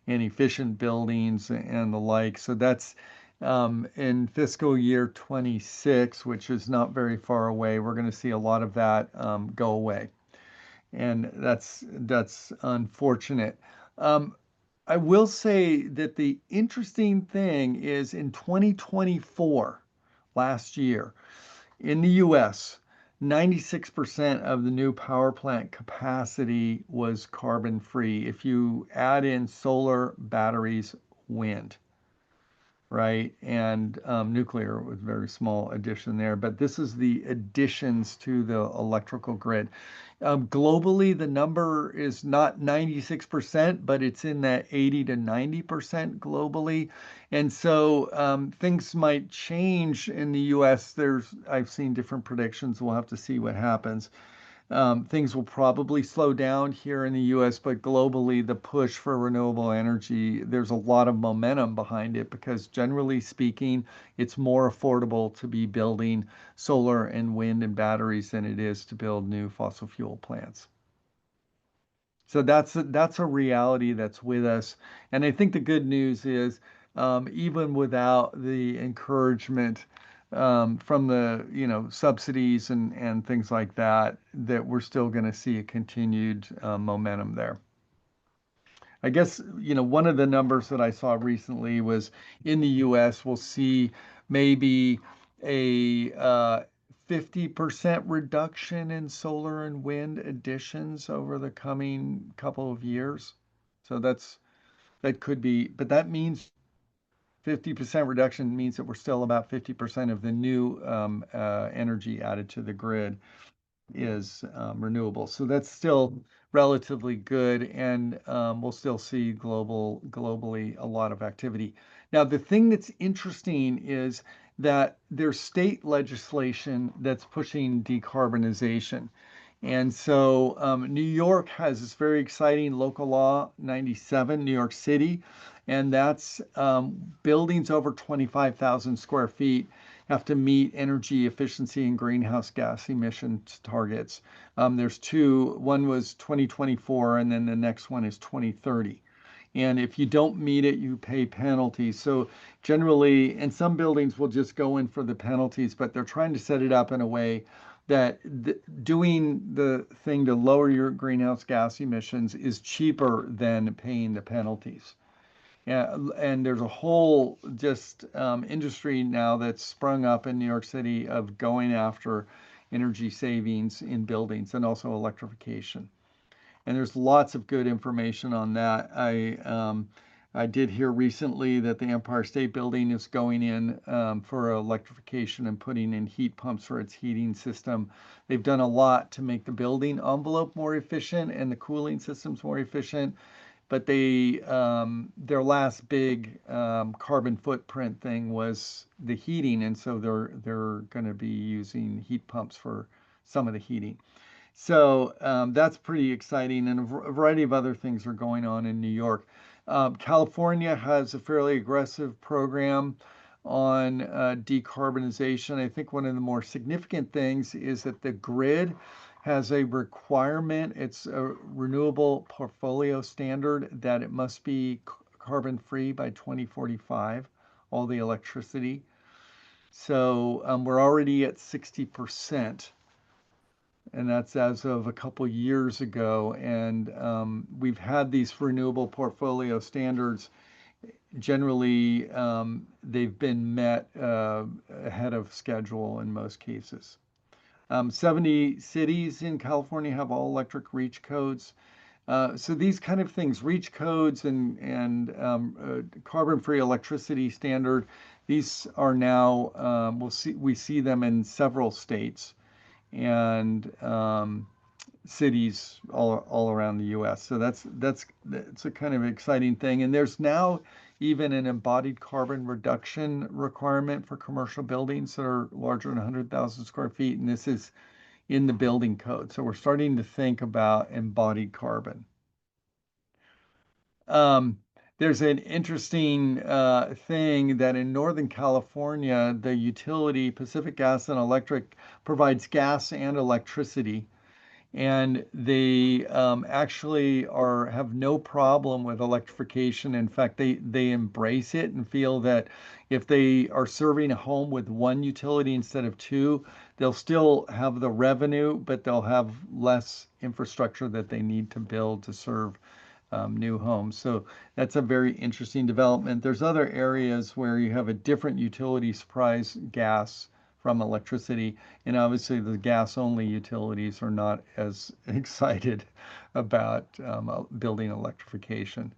efficient buildings and the like. So that's in fiscal year 26, which is not very far away. We're going to see a lot of that go away, and that's unfortunate. Um, I will say that the interesting thing is in 2024, last year, in the US, 96% of the new power plant capacity was carbon free. If you add in solar, batteries, wind, right? And nuclear was a very small addition there, but this is the additions to the electrical grid. Globally, the number is not 96%, but it's in that 80 to 90% globally. And so things might change in the US. I've seen different predictions. We'll have to see what happens. Things will probably slow down here in the US, but globally, the push for renewable energy, there's a lot of momentum behind it because generally speaking, it's more affordable to be building solar and wind and batteries than it is to build new fossil fuel plants. So that's a reality that's with us. And I think the good news is, even without the encouragement from the subsidies and things like that, that we're still going to see a continued momentum there. I guess one of the numbers that I saw recently was in the U.S. we'll see maybe a 50% reduction in solar and wind additions over the coming couple of years. So that could be, but that means 50% reduction means that we're still about 50% of the new energy added to the grid is renewable. So that's still relatively good, and we'll still see globally a lot of activity. Now, the thing that's interesting is that there's state legislation that's pushing decarbonization. And so New York has this very exciting local law 97, New York City, and that's buildings over 25,000 square feet have to meet energy efficiency and greenhouse gas emissions targets. There's two, one was 2024, and then the next one is 2030. And if you don't meet it, you pay penalties. So generally, and some buildings will just go in for the penalties, but they're trying to set it up in a way that doing the thing to lower your greenhouse gas emissions is cheaper than paying the penalties. Yeah, and there's a whole just industry now that's sprung up in New York City of going after energy savings in buildings and also electrification. And there's lots of good information on that. I did hear recently that the Empire State Building is going in for electrification and putting in heat pumps for its heating system. They've done a lot to make the building envelope more efficient and the cooling systems more efficient, but their last big carbon footprint thing was the heating, and so they're going to be using heat pumps for some of the heating. So that's pretty exciting, and a variety of other things are going on in New York. California has a fairly aggressive program on decarbonization. I think one of the more significant things is that the grid has a requirement, it's a renewable portfolio standard that it must be carbon free by 2045, all the electricity. So we're already at 60%, and that's as of a couple years ago. And we've had these renewable portfolio standards. Generally, they've been met ahead of schedule in most cases. 70 cities in California have all electric reach codes. So these kind of things, reach codes and carbon-free electricity standard, these are now we see them in several states and cities all around the U.S. So that's a kind of exciting thing. And there's now even an embodied carbon reduction requirement for commercial buildings that are larger than 100,000 square feet, and this is in the building code. So we're starting to think about embodied carbon. Um, there's an interesting thing that in Northern California, the utility Pacific Gas and Electric provides gas and electricity, and they actually have no problem with electrification. In fact, they embrace it and feel that if they are serving a home with one utility instead of two, they'll still have the revenue, but they'll have less infrastructure that they need to build to serve new homes. So that's a very interesting development. There's other areas where you have a different utility supplies gas from electricity, and obviously the gas-only utilities are not as excited about building electrification.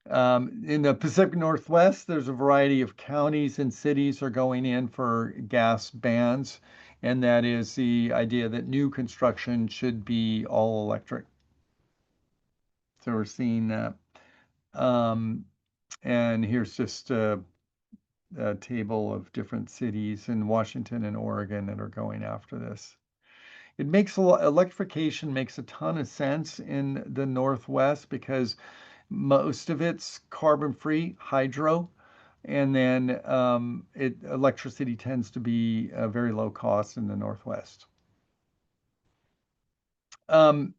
In the Pacific Northwest, there's a variety of counties and cities are going in for gas bans, and that is the idea that new construction should be all electric. So we're seeing that. Um, and here's just a table of different cities in Washington and Oregon that are going after this. It makes electrification makes a ton of sense in the Northwest because most of it's carbon-free hydro, and then electricity tends to be very low cost in the Northwest.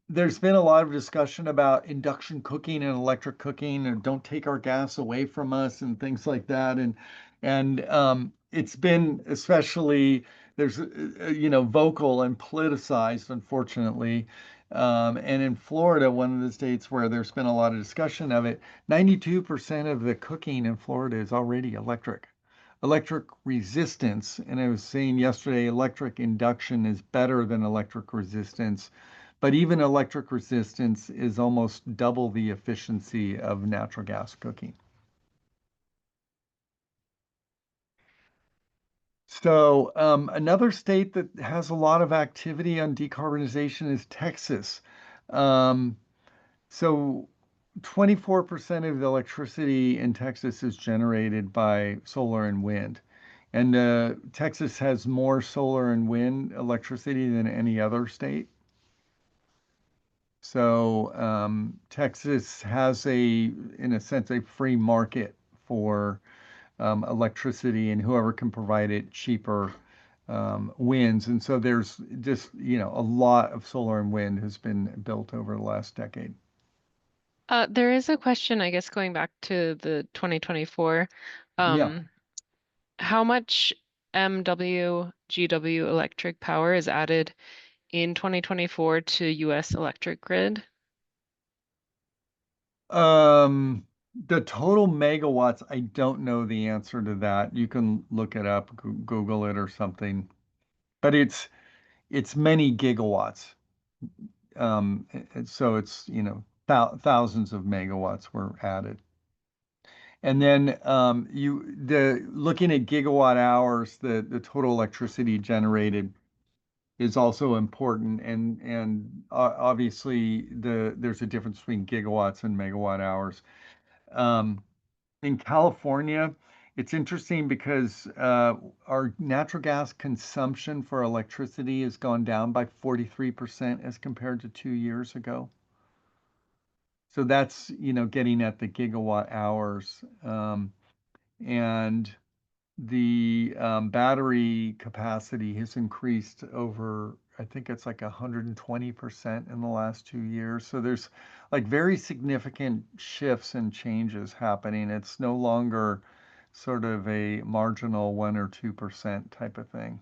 There's been a lot of discussion about induction cooking and electric cooking, and don't take our gas away from us, and things like that. And it's been especially there's vocal and politicized, unfortunately. And in Florida, one of the states where there's been a lot of discussion of it, 92% of the cooking in Florida is already electric. Electric resistance, and I was saying yesterday, electric induction is better than electric resistance, but even electric resistance is almost double the efficiency of natural gas cooking. So another state that has a lot of activity on decarbonization is Texas. Um, so 24% of the electricity in Texas is generated by solar and wind. And Texas has more solar and wind electricity than any other state. So Texas has in a sense, a free market for electricity, and whoever can provide it cheaper wins. And so there's just, a lot of solar and wind has been built over the last decade. There is a question, I guess, going back to the 2024. Yeah. Um, how much MWGW electric power is added in 2024 to US electric grid? The total megawatts, I don't know the answer to that. You can look it up, Google it or something. But it's many gigawatts. So it's, thousands of megawatts were added. And then the looking at gigawatt hours, the total electricity generated is also important. And obviously there's a difference between gigawatts and megawatt hours. Um, in California, it's interesting because our natural gas consumption for electricity has gone down by 43% as compared to 2 years ago. So that's, getting at the gigawatt hours. And the battery capacity has increased over, I think it's like 120% in the last 2 years. So there's like very significant shifts and changes happening. It's no longer sort of a marginal 1 or 2% type of thing.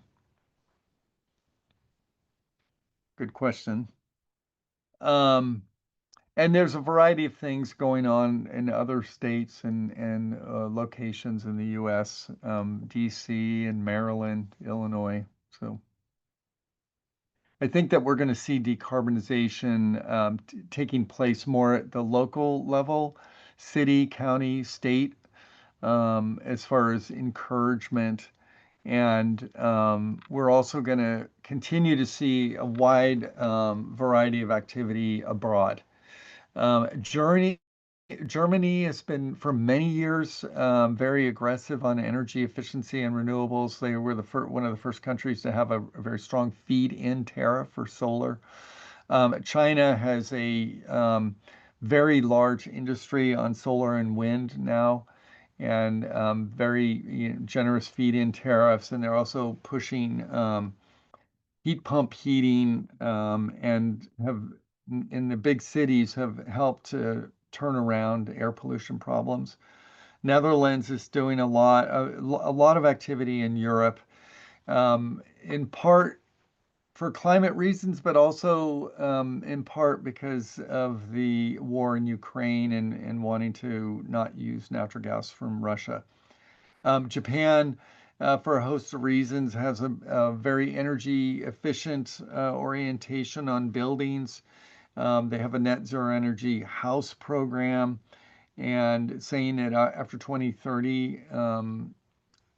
Good question. Um, and there's a variety of things going on in other states and locations in the U.S., D.C. and Maryland, Illinois. So I think that we're going to see decarbonization taking place more at the local level, city, county, state, as far as encouragement. And we're also going to continue to see a wide variety of activity abroad. Germany, Germany has been for many years very aggressive on energy efficiency and renewables. They were one of the first countries to have a very strong feed-in tariff for solar. China has a very large industry on solar and wind now, and very generous feed-in tariffs. And they're also pushing heat pump heating, and have in the big cities have helped to turn around air pollution problems. Netherlands is doing a lot of activity in Europe, in part for climate reasons, but also in part because of the war in Ukraine and wanting to not use natural gas from Russia. Japan, for a host of reasons, has a very energy efficient orientation on buildings. They have a net zero energy house program and saying that after 2030,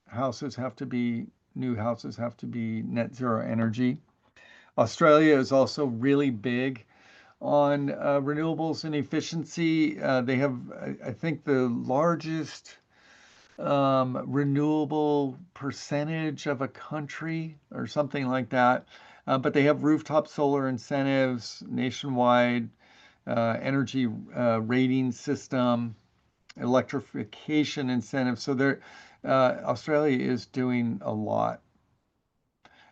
houses have to be new houses have to be net zero energy. Australia is also really big on renewables and efficiency. They have, I think, the largest renewable percentage of a country or something like that. But they have rooftop solar incentives, nationwide energy rating system, electrification incentives. So Australia is doing a lot.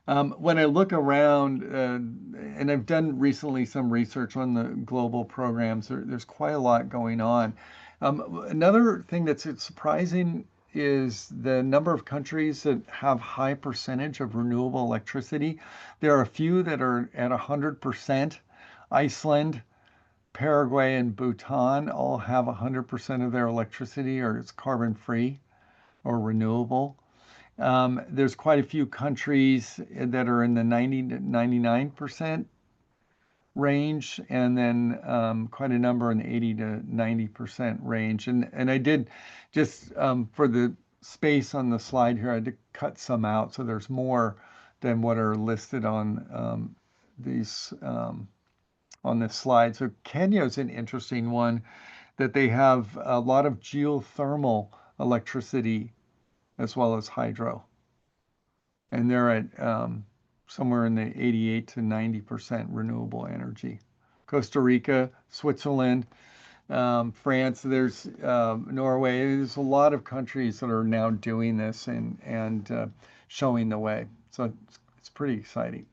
When I look around, and I've done recently some research on the global programs, there's quite a lot going on. Another thing that's surprising is the number of countries that have high percentage of renewable electricity. There are a few that are at 100%. Iceland, Paraguay, and Bhutan all have 100% of their electricity or it's carbon free or renewable. There's quite a few countries that are in the 90 to 99% range, and then quite a number in the 80 to 90% range. And I did just for the space on the slide here, I did cut some out, so there's more than what are listed these on this slide. So Kenya is an interesting one that they have a lot of geothermal electricity as well as hydro. And they're at somewhere in the 88 to 90% renewable energy. Costa Rica, Switzerland, France, there's Norway. There's a lot of countries that are now doing this and showing the way. So it's pretty exciting.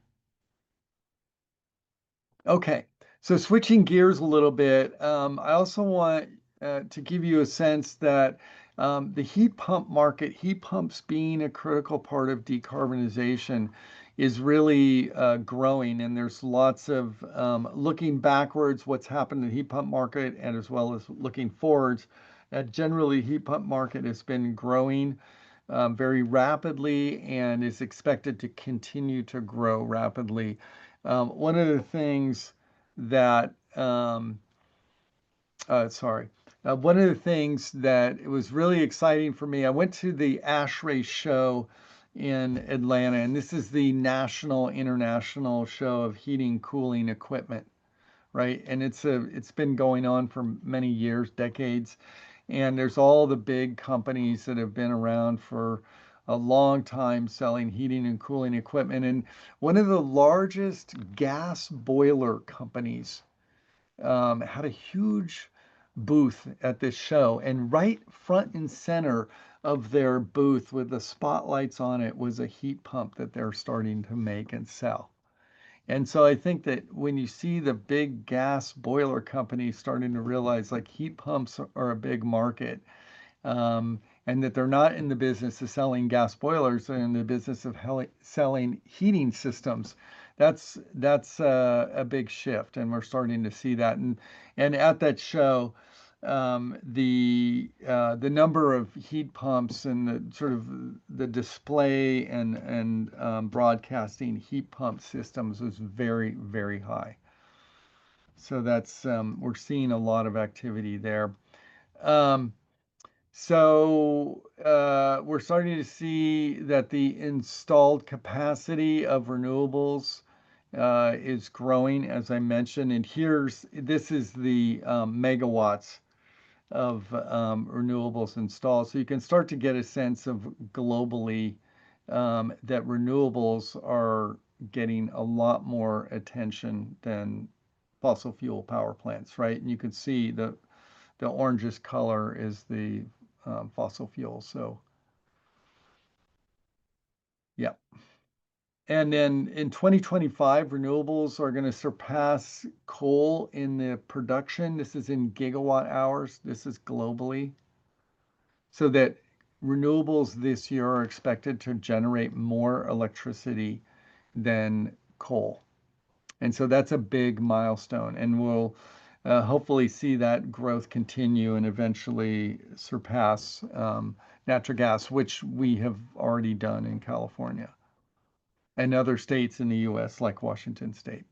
Okay, So switching gears a little bit, I also want to give you a sense that the heat pump market, heat pumps being a critical part of decarbonization, is really growing. And there's lots of looking backwards, what's happened in the heat pump market, and as well as looking forwards. Generally, heat pump market has been growing very rapidly and is expected to continue to grow rapidly. One of the things that sorry. One of the things that it was really exciting for me, I went to the ASHRAE show in Atlanta, and this is the national international show of heating, cooling equipment, right? And it's been going on for many years, decades, and there's all the big companies that have been around for a long time selling heating and cooling equipment. And one of the largest gas boiler companies had a huge booth at this show, and right front and center of their booth with the spotlights on it was a heat pump that they're starting to make and sell. And so I think that when you see the big gas boiler companies starting to realize like heat pumps are a big market, and that they're not in the business of selling gas boilers, they're in the business of selling heating systems. That's a big shift, and we're starting to see that. And at that show, the number of heat pumps and the sort of the display and broadcasting heat pump systems was very, very high. So that's we're seeing a lot of activity there. Um, we're starting to see that the installed capacity of renewables is growing, as I mentioned. And this is the megawatts of renewables installed. So you can start to get a sense of globally that renewables are getting a lot more attention than fossil fuel power plants, right? And you can see the orangish color is the fossil fuel. So, yeah. And then in 2025, renewables are going to surpass coal in the production. This is in gigawatt hours. This is globally. So that renewables this year are expected to generate more electricity than coal. And so that's a big milestone. And we'll hopefully see that growth continue and eventually surpass natural gas, which we have already done in California and other states in the US, like Washington State.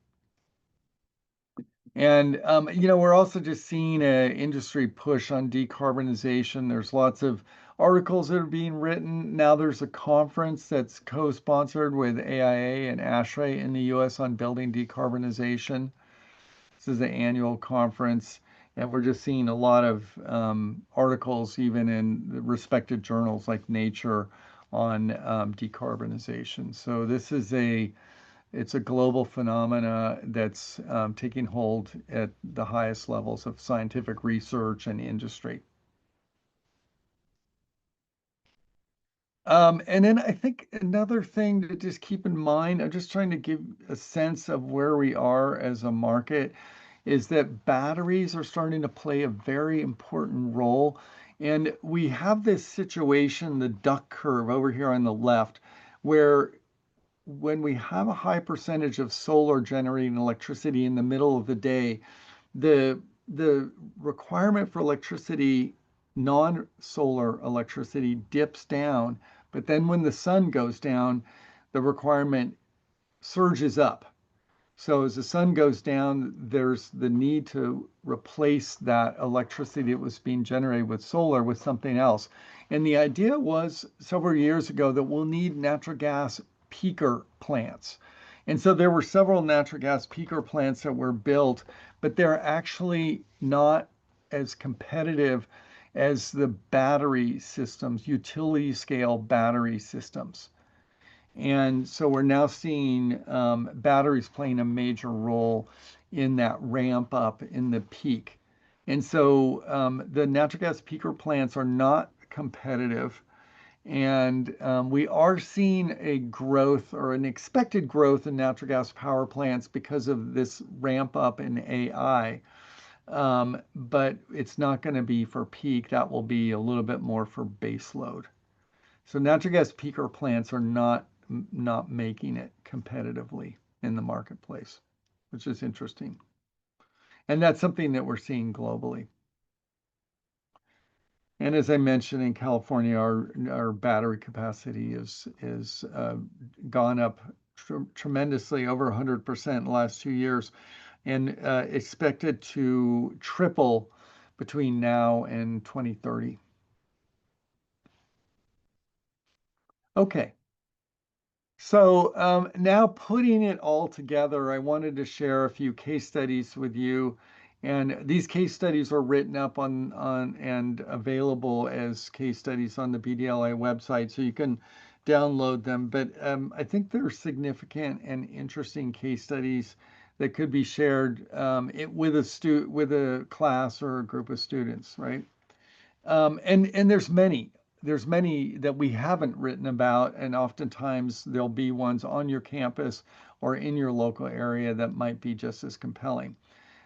And we're also just seeing an industry push on decarbonization. There's lots of articles that are being written. Now there's a conference that's co-sponsored with AIA and ASHRAE in the US on building decarbonization. This is the annual conference, and we're just seeing a lot of articles, even in the respected journals like Nature, on decarbonization. So it's a global phenomena that's taking hold at the highest levels of scientific research and industry. And then I think another thing to just keep in mind, I'm just trying to give a sense of where we are as a market, is that batteries are starting to play a very important role. And we have this situation, the duck curve over here on the left, where when we have a high percentage of solar generating electricity in the middle of the day, the requirement for electricity, non-solar electricity, dips down, but then when the sun goes down, the requirement surges up. So as the sun goes down, there's the need to replace that electricity that was being generated with solar with something else. And the idea was several years ago that we'll need natural gas peaker plants. And so there were several natural gas peaker plants that were built, but they're actually not as competitive as the battery systems, utility scale battery systems. And so we're now seeing batteries playing a major role in that ramp up in the peak. And so the natural gas peaker plants are not competitive. And we are seeing a growth or an expected growth in natural gas power plants because of this ramp up in AI. But it's not going to be for peak. That will be a little bit more for base load. So natural gas peaker plants are not making it competitively in the marketplace, which is interesting. And that's something that we're seeing globally. And as I mentioned, in California, our battery capacity is gone up tremendously, over 100% in the last 2 years, and expected to triple between now and 2030. Okay, so now putting it all together, I wanted to share a few case studies with you. And these case studies are written up on and available as case studies on the BDLA website, so you can download them. But I think they're significant and interesting case studies that could be shared with a class or a group of students, right? And there's many that we haven't written about, and oftentimes there'll be ones on your campus or in your local area that might be just as compelling.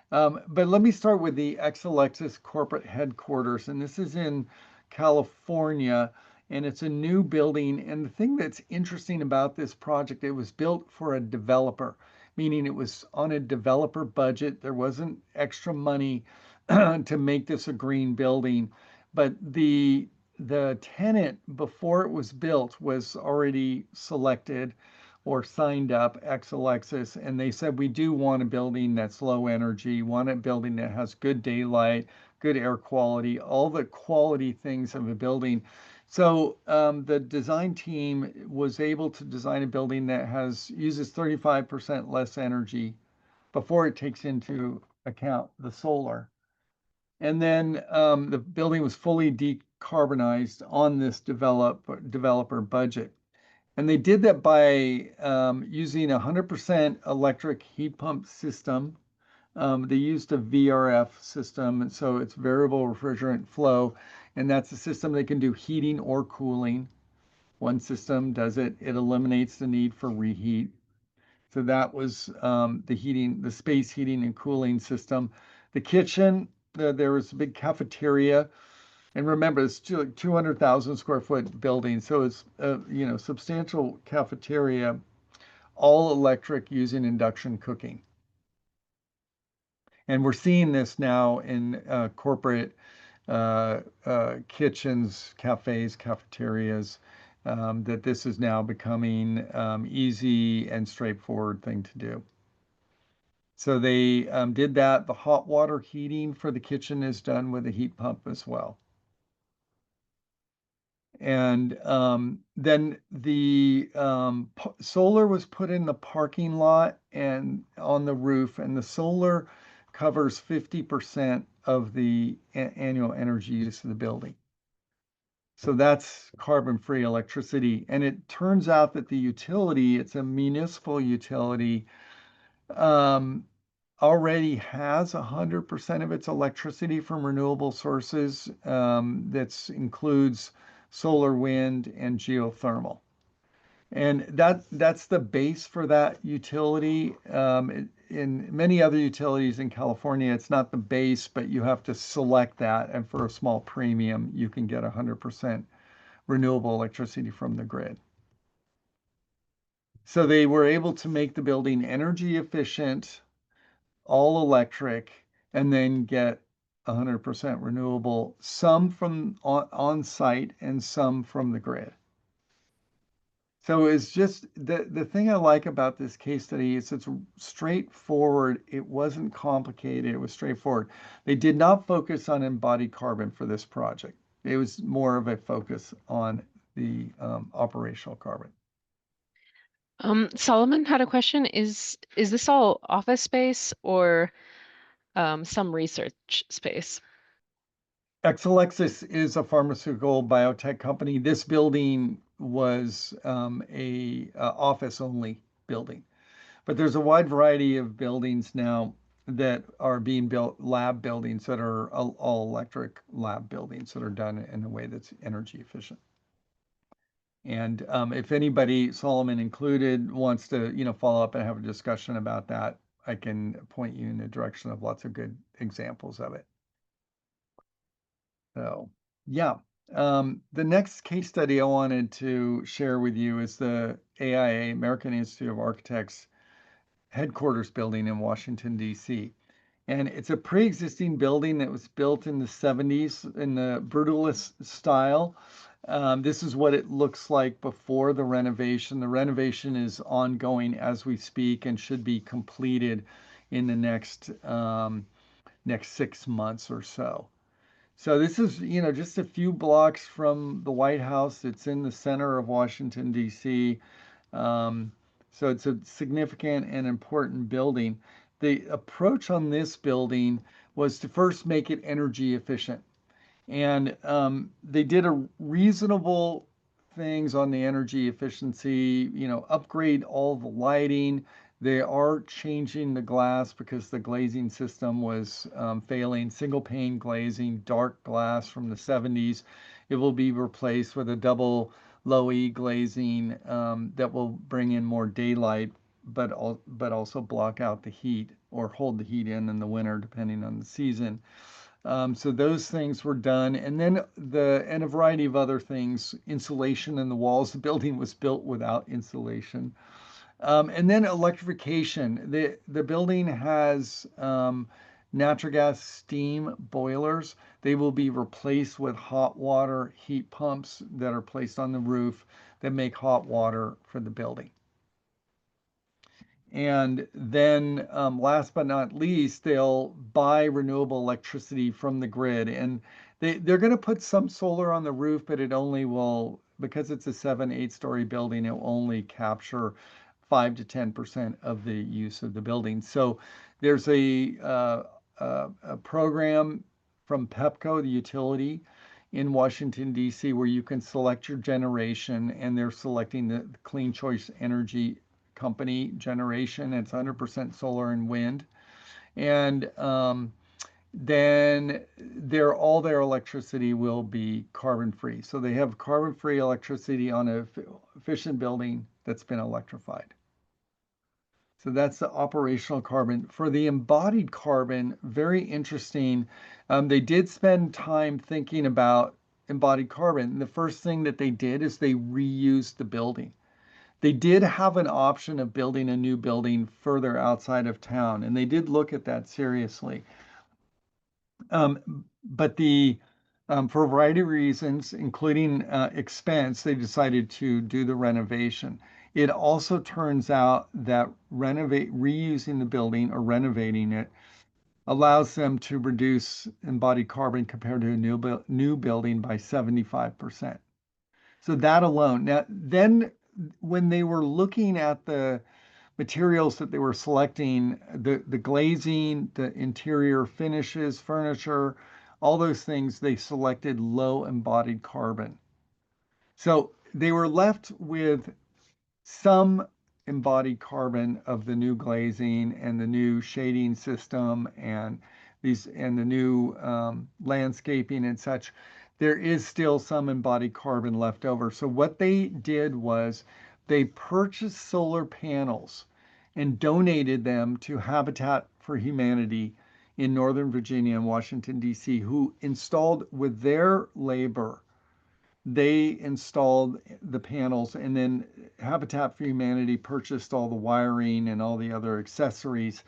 But let me start with the Exelixis corporate headquarters, and this is in California, and it's a new building. And the thing that's interesting about this project, it was built for a developer, meaning it was on a developer budget. There wasn't extra money to make this a green building, but the tenant before it was built was already selected or signed up, ex-Alexis, and they said, we do want a building that's low energy, want a building that has good daylight, good air quality, all the quality things of a building. So the design team was able to design a building that uses 35% less energy before it takes into account the solar. And then the building was fully decarbonized on this developer budget. And they did that by using a 100% electric heat pump system. They used a VRF system, and so it's variable refrigerant flow, and that's a system that can do heating or cooling. One system does it, it eliminates the need for reheat. So that was the space heating and cooling system. The kitchen, there was a big cafeteria, and remember, it's 200,000 square foot building, so it's a substantial cafeteria, all electric using induction cooking. And we're seeing this now in corporate kitchens, cafes, cafeterias, that this is now becoming easy and straightforward thing to do. So they did that. The hot water heating for the kitchen is done with a heat pump as well. And then the solar was put in the parking lot and on the roof, and the solar covers 50% of the annual energy use of the building. So that's carbon-free electricity. And it turns out that the utility, it's a municipal utility, um, already has 100% of its electricity from renewable sources. That includes solar, wind, and geothermal. And that's the base for that utility. In many other utilities in California, it's not the base, but you have to select that. And for a small premium, you can get 100% renewable electricity from the grid. So they were able to make the building energy efficient, all electric, and then get 100% renewable, some from on site and some from the grid. So it's just the thing I like about this case study is it's straightforward. It wasn't complicated. It was straightforward. They did not focus on embodied carbon for this project. It was more of a focus on the operational carbon. Solomon had a question. Is this all office space or some research space? Exelixis is a pharmaceutical biotech company. This building was a office only building, but there's a wide variety of buildings now that are being built, lab buildings that are all electric lab buildings that are done in a way that's energy efficient. And if anybody, Solomon included, wants to, follow up and have a discussion about that, I can point you in the direction of lots of good examples of it. So, yeah. The next case study I wanted to share with you is the AIA, American Institute of Architects headquarters building in Washington, D.C. And it's a pre-existing building that was built in the 70s in the brutalist style. This is what it looks like before the renovation. The renovation is ongoing as we speak and should be completed in the next 6 months or so. So this is, just a few blocks from the White House. It's in the center of Washington, D.C. Um, so it's a significant and important building. The approach on this building was to first make it energy efficient. And they did a reasonable things on the energy efficiency, upgrade all the lighting. They are changing the glass because the glazing system was failing. Single pane glazing, dark glass from the 70s. It will be replaced with a double low E glazing that will bring in more daylight, but also block out the heat or hold the heat in the winter, depending on the season. So those things were done, and then and a variety of other things, insulation in the walls. The building was built without insulation, and then electrification. The building has natural gas steam boilers. They will be replaced with hot water heat pumps that are placed on the roof that make hot water for the building. And then, last but not least, they'll buy renewable electricity from the grid. And they're going to put some solar on the roof, but it only will, because it's a 7, 8 story building, it will only capture 5 to 10% of the use of the building. So there's a program from Pepco, the utility in Washington, D.C., where you can select your generation, and they're selecting the Clean Choice Energy Company generation. It's 100% solar and wind. And then all their electricity will be carbon free. So they have carbon free electricity on a efficient building that's been electrified. So that's the operational carbon. For the embodied carbon, very interesting. They did spend time thinking about embodied carbon. And the first thing that they did is they reused the building. They did have an option of building a new building further outside of town, and they did look at that seriously. But for a variety of reasons, including expense, they decided to do the renovation. It also turns out that reusing the building or renovating it allows them to reduce embodied carbon compared to a new building by 75%. So that alone. Now, then when they were looking at the materials that they were selecting, the glazing, the interior finishes, furniture, all those things, they selected low embodied carbon. So they were left with some embodied carbon of the new glazing and the new shading system and the new landscaping and such. There is still some embodied carbon left over. So what they did was they purchased solar panels and donated them to Habitat for Humanity in Northern Virginia and Washington, D.C., who installed with their labor. They installed the panels, and then Habitat for Humanity purchased all the wiring and all the other accessories.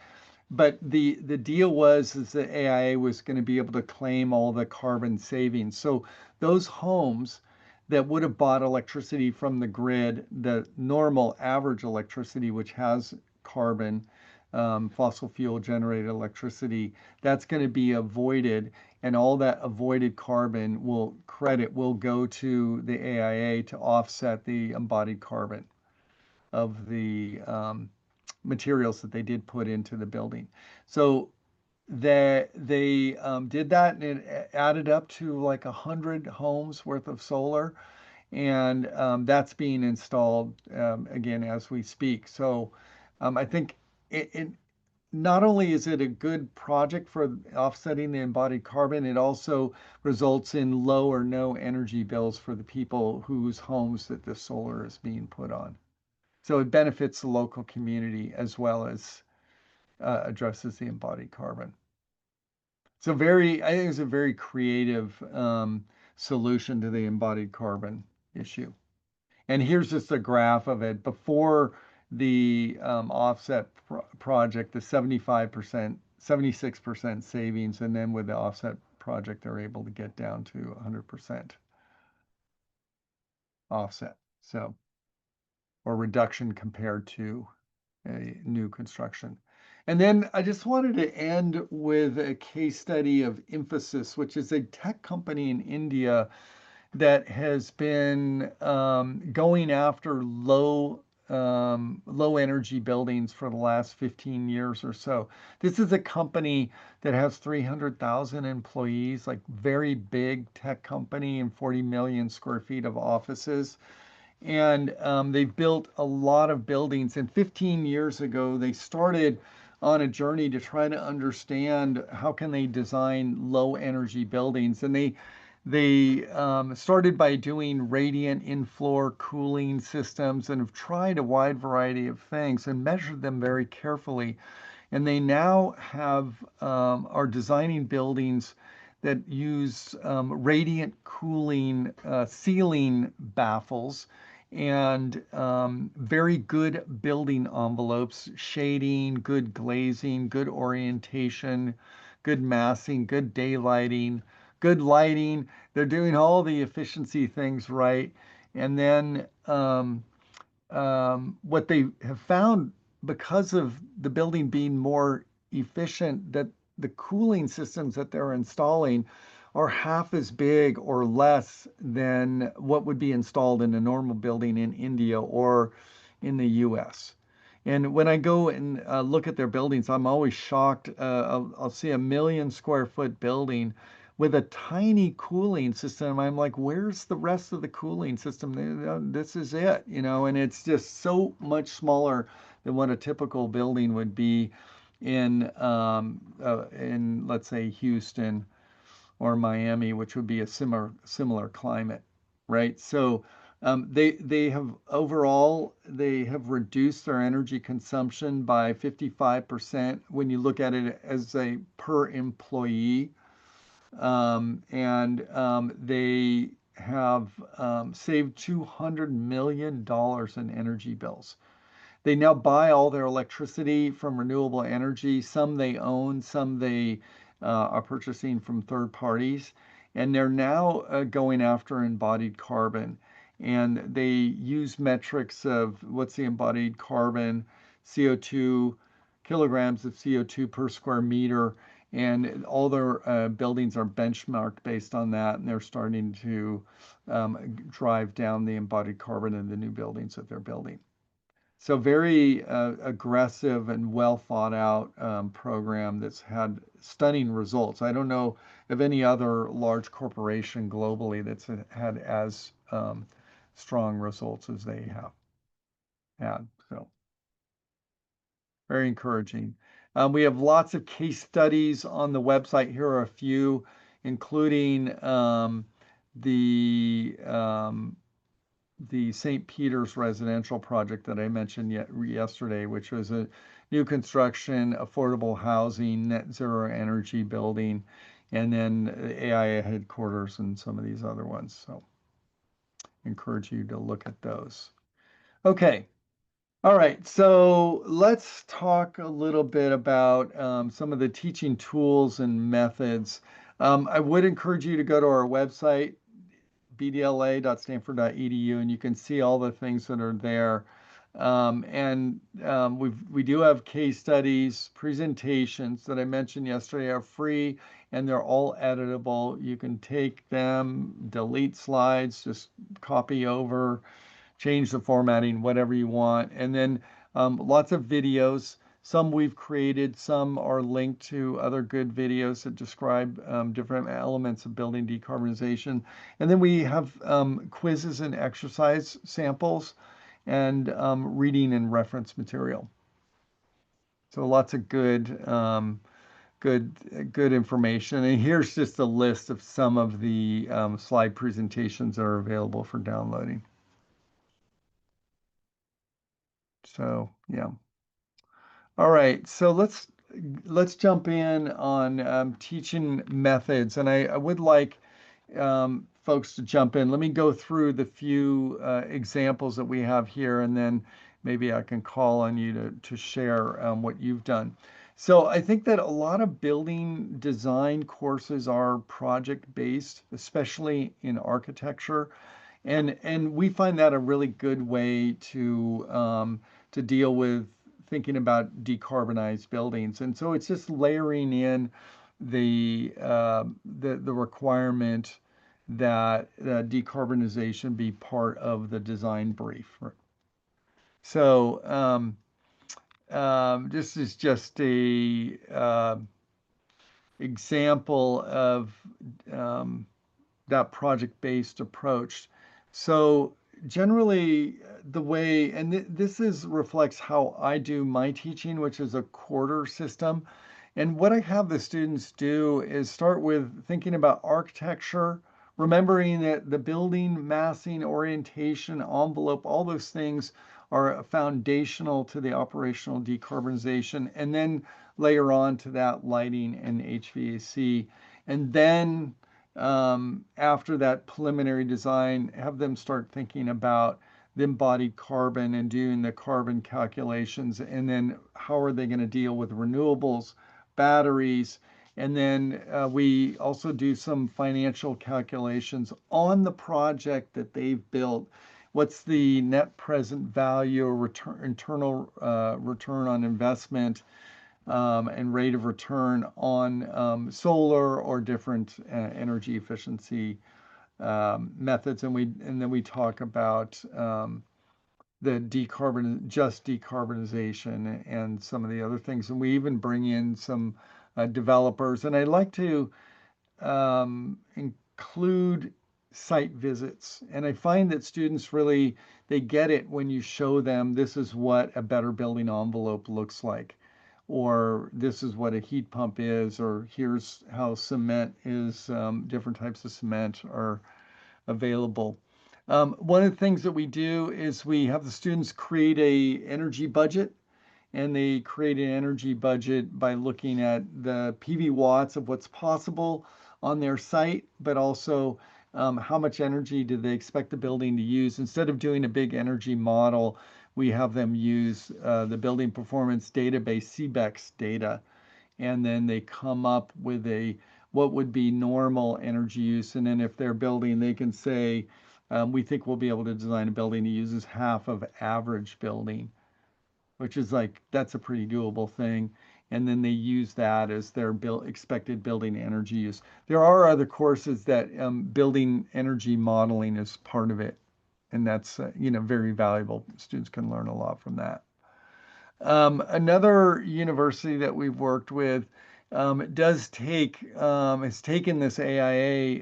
But the deal was is that AIA was going to be able to claim all the carbon savings. So those homes that would have bought electricity from the grid, the normal average electricity, which has carbon, fossil fuel generated electricity, that's going to be avoided. And all that avoided carbon will go to the AIA to offset the embodied carbon of the materials that they did put into the building. So they did that, and it added up to like 100 homes worth of solar, and that's being installed again as we speak. So I think it not only is it a good project for offsetting the embodied carbon, it also results in low or no energy bills for the people whose homes that the solar is being put on. So it benefits the local community as well as addresses the embodied carbon. So I think it's a very creative solution to the embodied carbon issue. And here's just a graph of it. Before the offset project, the 75%, 76% savings, and then with the offset project, they're able to get down to 100% offset. So, or reduction compared to a new construction. And then I just wanted to end with a case study of Infosys, which is a tech company in India that has been going after low energy buildings for the last 15 years or so. This is a company that has 300,000 employees, like very big tech company and 40 million square feet of offices. And they've built a lot of buildings. And 15 years ago, they started on a journey to try to understand how can they design low energy buildings. And they started by doing radiant in-floor cooling systems and have tried a wide variety of things and measured them very carefully. And they now are designing buildings that use radiant cooling ceiling baffles and very good building envelopes, shading, good glazing, good orientation, good massing, good daylighting, good lighting. They're doing all the efficiency things right. And then what they have found, because of the building being more efficient, that the cooling systems that they're installing are half as big or less than what would be installed in a normal building in India or in the US. And when I go and look at their buildings, I'm always shocked. I'll see a million square foot building with a tiny cooling system. I'm like, where's the rest of the cooling system? This is it, and it's just so much smaller than what a typical building would be in let's say Houston or Miami, which would be a similar climate, right? So they have overall they have reduced their energy consumption by 55% when you look at it as a per employee, and they have saved $200 million in energy bills. They now buy all their electricity from renewable energy. Some they own, some they are purchasing from third parties. And they're now going after embodied carbon. And they use metrics of what's the embodied carbon, CO2, kilograms of CO2 per square meter. And all their buildings are benchmarked based on that. And they're starting to drive down the embodied carbon in the new buildings that they're building. So very aggressive and well thought out program that's had stunning results. I don't know of any other large corporation globally that's had as strong results as they have had. So very encouraging. We have lots of case studies on the website. Here are a few, including the St. Peter's residential project that I mentioned yesterday, which was a new construction, affordable housing, net zero energy building, and then the AIA headquarters and some of these other ones. So encourage you to look at those. Okay. All right. So let's talk a little bit about some of the teaching tools and methods. I would encourage you to go to our website, bdla.stanford.edu, and you can see all the things that are there. We do have case studies, presentations that I mentioned yesterday are free, and they're all editable. You can take them, delete slides, just copy over, change the formatting, whatever you want. And then lots of videos. Some we've created, some are linked to other good videos that describe different elements of building decarbonization. And then we have quizzes and exercise samples and reading and reference material. So lots of good information. And here's just a list of some of the slide presentations that are available for downloading. So yeah. All right. So let's jump in on teaching methods, and I would like folks to jump in. Let me go through the few examples that we have here, and then maybe I can call on you to share what you've done. So I think that a lot of building design courses are project-based, especially in architecture, and we find that a really good way to deal with thinking about decarbonized buildings. And so it's just layering in the requirement that decarbonization be part of the design brief. So this is just a example of um, that project-based approach. So generally, the way, and this is reflects how I do my teaching, which is a quarter system. And what I have the students do is start with thinking about architecture, remembering that the building, massing, orientation, envelope, all those things are foundational to the operational decarbonization, and then layer on to that lighting and HVAC. And then after that preliminary design, have them start thinking about the embodied carbon and doing the carbon calculations. And then how are they going to deal with renewables, batteries? And then we also do some financial calculations on the project that they've built. What's the net present value or internal return on investment? And rate of return on solar or different energy efficiency methods. And then we talk about the decarbonization and some of the other things. And we even bring in some developers. And I like to include site visits. And I find that students really, they get it when you show them this is what a better building envelope looks like, or this is what a heat pump is, or here's how cement is, different types of cement are available. One of the things that we do is we have the students create a energy budget, and they create an energy budget by looking at the PV watts of what's possible on their site, but also how much energy do they expect the building to use. Instead of doing a big energy model, we have them use the building performance database, CBEX data, and then they come up with a what would be normal energy use. And then if they're building, they can say, we think we'll be able to design a building that uses half of average building, which is like, that's a pretty doable thing. And then they use that as their expected building energy use. There are other courses that building energy modeling is part of it. And that's, very valuable. Students can learn a lot from that. Another university that we've worked with has taken this AIA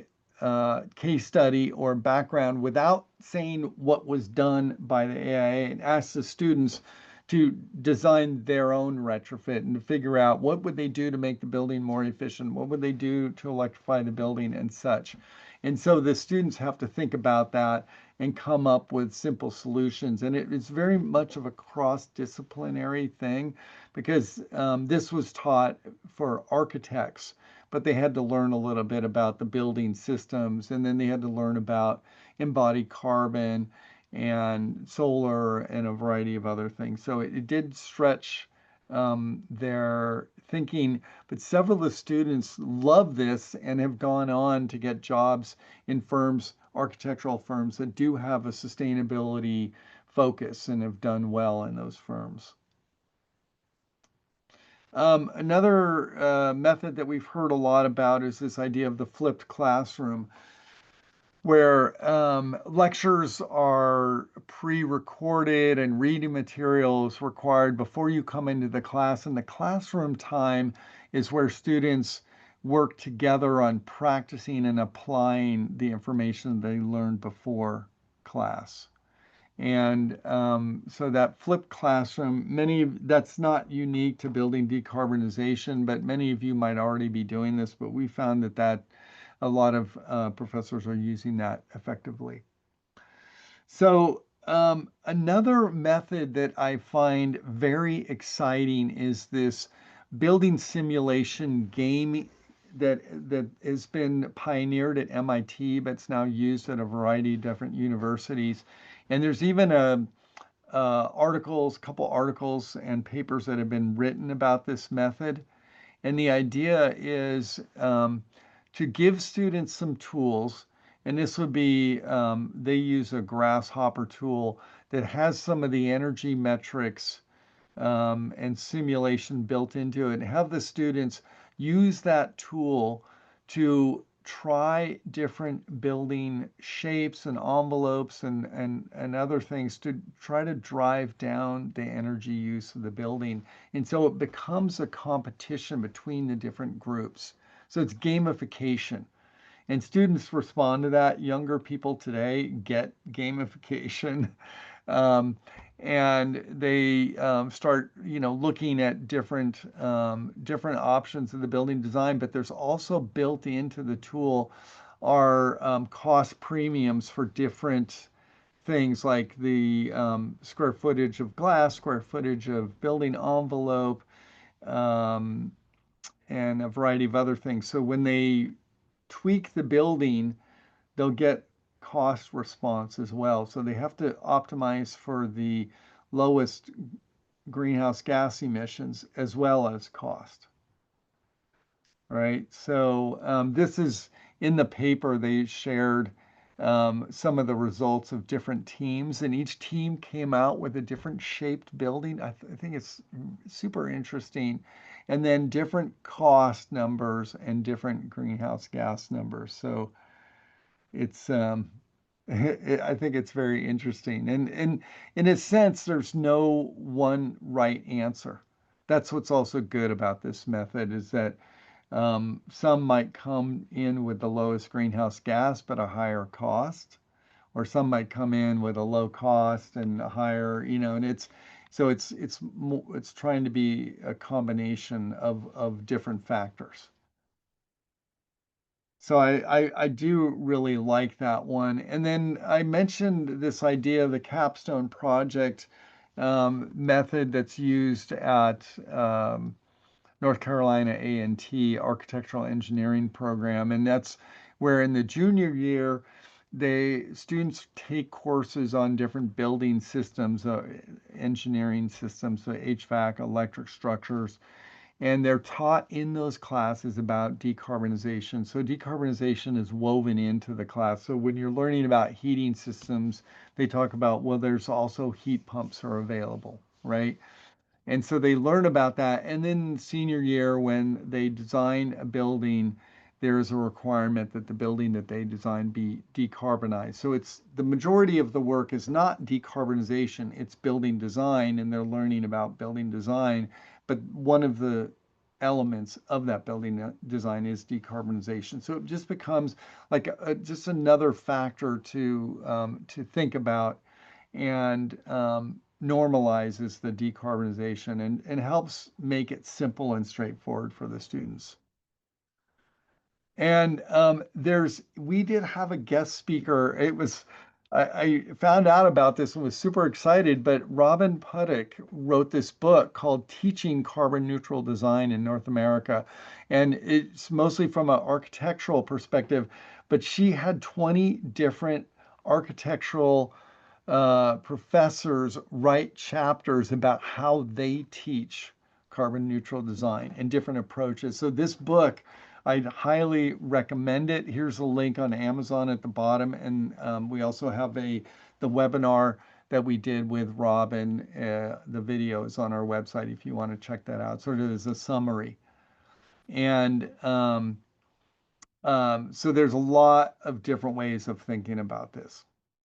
case study or background without saying what was done by the AIA, and asked the students to design their own retrofit and to figure out what would they do to make the building more efficient, what would they do to electrify the building and such. And so the students have to think about that and come up with simple solutions. And it's very much of a cross-disciplinary thing, because this was taught for architects, but they had to learn a little bit about the building systems, and then they had to learn about embodied carbon and solar and a variety of other things. So it did stretch their thinking, but several of the students love this and have gone on to get jobs in firms, architectural firms that do have a sustainability focus and have done well in those firms. Another method that we've heard a lot about is this idea of the flipped classroom, where lectures are pre-recorded and reading materials required before you come into the class. And the classroom time is where students work together on practicing and applying the information they learned before class. And so that flipped classroom, that's not unique to building decarbonization, but many of you might already be doing this, but we found that a lot of professors are using that effectively. So another method that I find very exciting is this building simulation game that has been pioneered at MIT, but it's now used at a variety of different universities. And there's even a couple articles and papers that have been written about this method. And the idea is to give students some tools, and this would be they use a grasshopper tool that has some of the energy metrics and simulation built into it, and have the students use that tool to try different building shapes and envelopes and other things to try to drive down the energy use of the building. And so it becomes a competition between the different groups. So it's gamification. And students respond to that. Younger people today get gamification. Um, and they start, looking at different options of the building design. But there's also built into the tool are cost premiums for different things like the square footage of glass, square footage of building envelope, um, and a variety of other things. So when they tweak the building, they'll get cost response as well. So they have to optimize for the lowest greenhouse gas emissions as well as cost, right? So this is in the paper they shared some of the results of different teams, and each team came out with a different shaped building. I think it's super interesting. And then different cost numbers and different greenhouse gas numbers. So it's I think it's very interesting. And in a sense, there's no one right answer. That's what's also good about this method is that some might come in with the lowest greenhouse gas but a higher cost, or some might come in with a low cost and a higher, and it's trying to be a combination of different factors. So I do really like that one. And then I mentioned this idea of the capstone project method that's used at North Carolina A&T Architectural Engineering Program. And that's where in the junior year, students take courses on different building systems, engineering systems, so HVAC, electric structures, and they're taught in those classes about decarbonization. So decarbonization is woven into the class. So when you're learning about heating systems, they talk about, well, there's also heat pumps are available, right? And so they learn about that. And then senior year, when they design a building, there is a requirement that the building that they design be decarbonized. So it's the majority of the work is not decarbonization, it's building design, and they're learning about building design. But one of the elements of that building design is decarbonization. So it just becomes like just another factor to think about, and normalizes the decarbonization and helps make it simple and straightforward for the students. And we did have a guest speaker. I found out about this and was super excited, but Robin Puttick wrote this book called Teaching Carbon Neutral Design in North America. And it's mostly from an architectural perspective, but she had 20 different architectural professors write chapters about how they teach carbon neutral design and different approaches. So this book, I'd highly recommend it. Here's a link on Amazon at the bottom, and we also have the webinar that we did with Robin. The video is on our website if you want to check that out, sort of as a summary. And so there's a lot of different ways of thinking about this.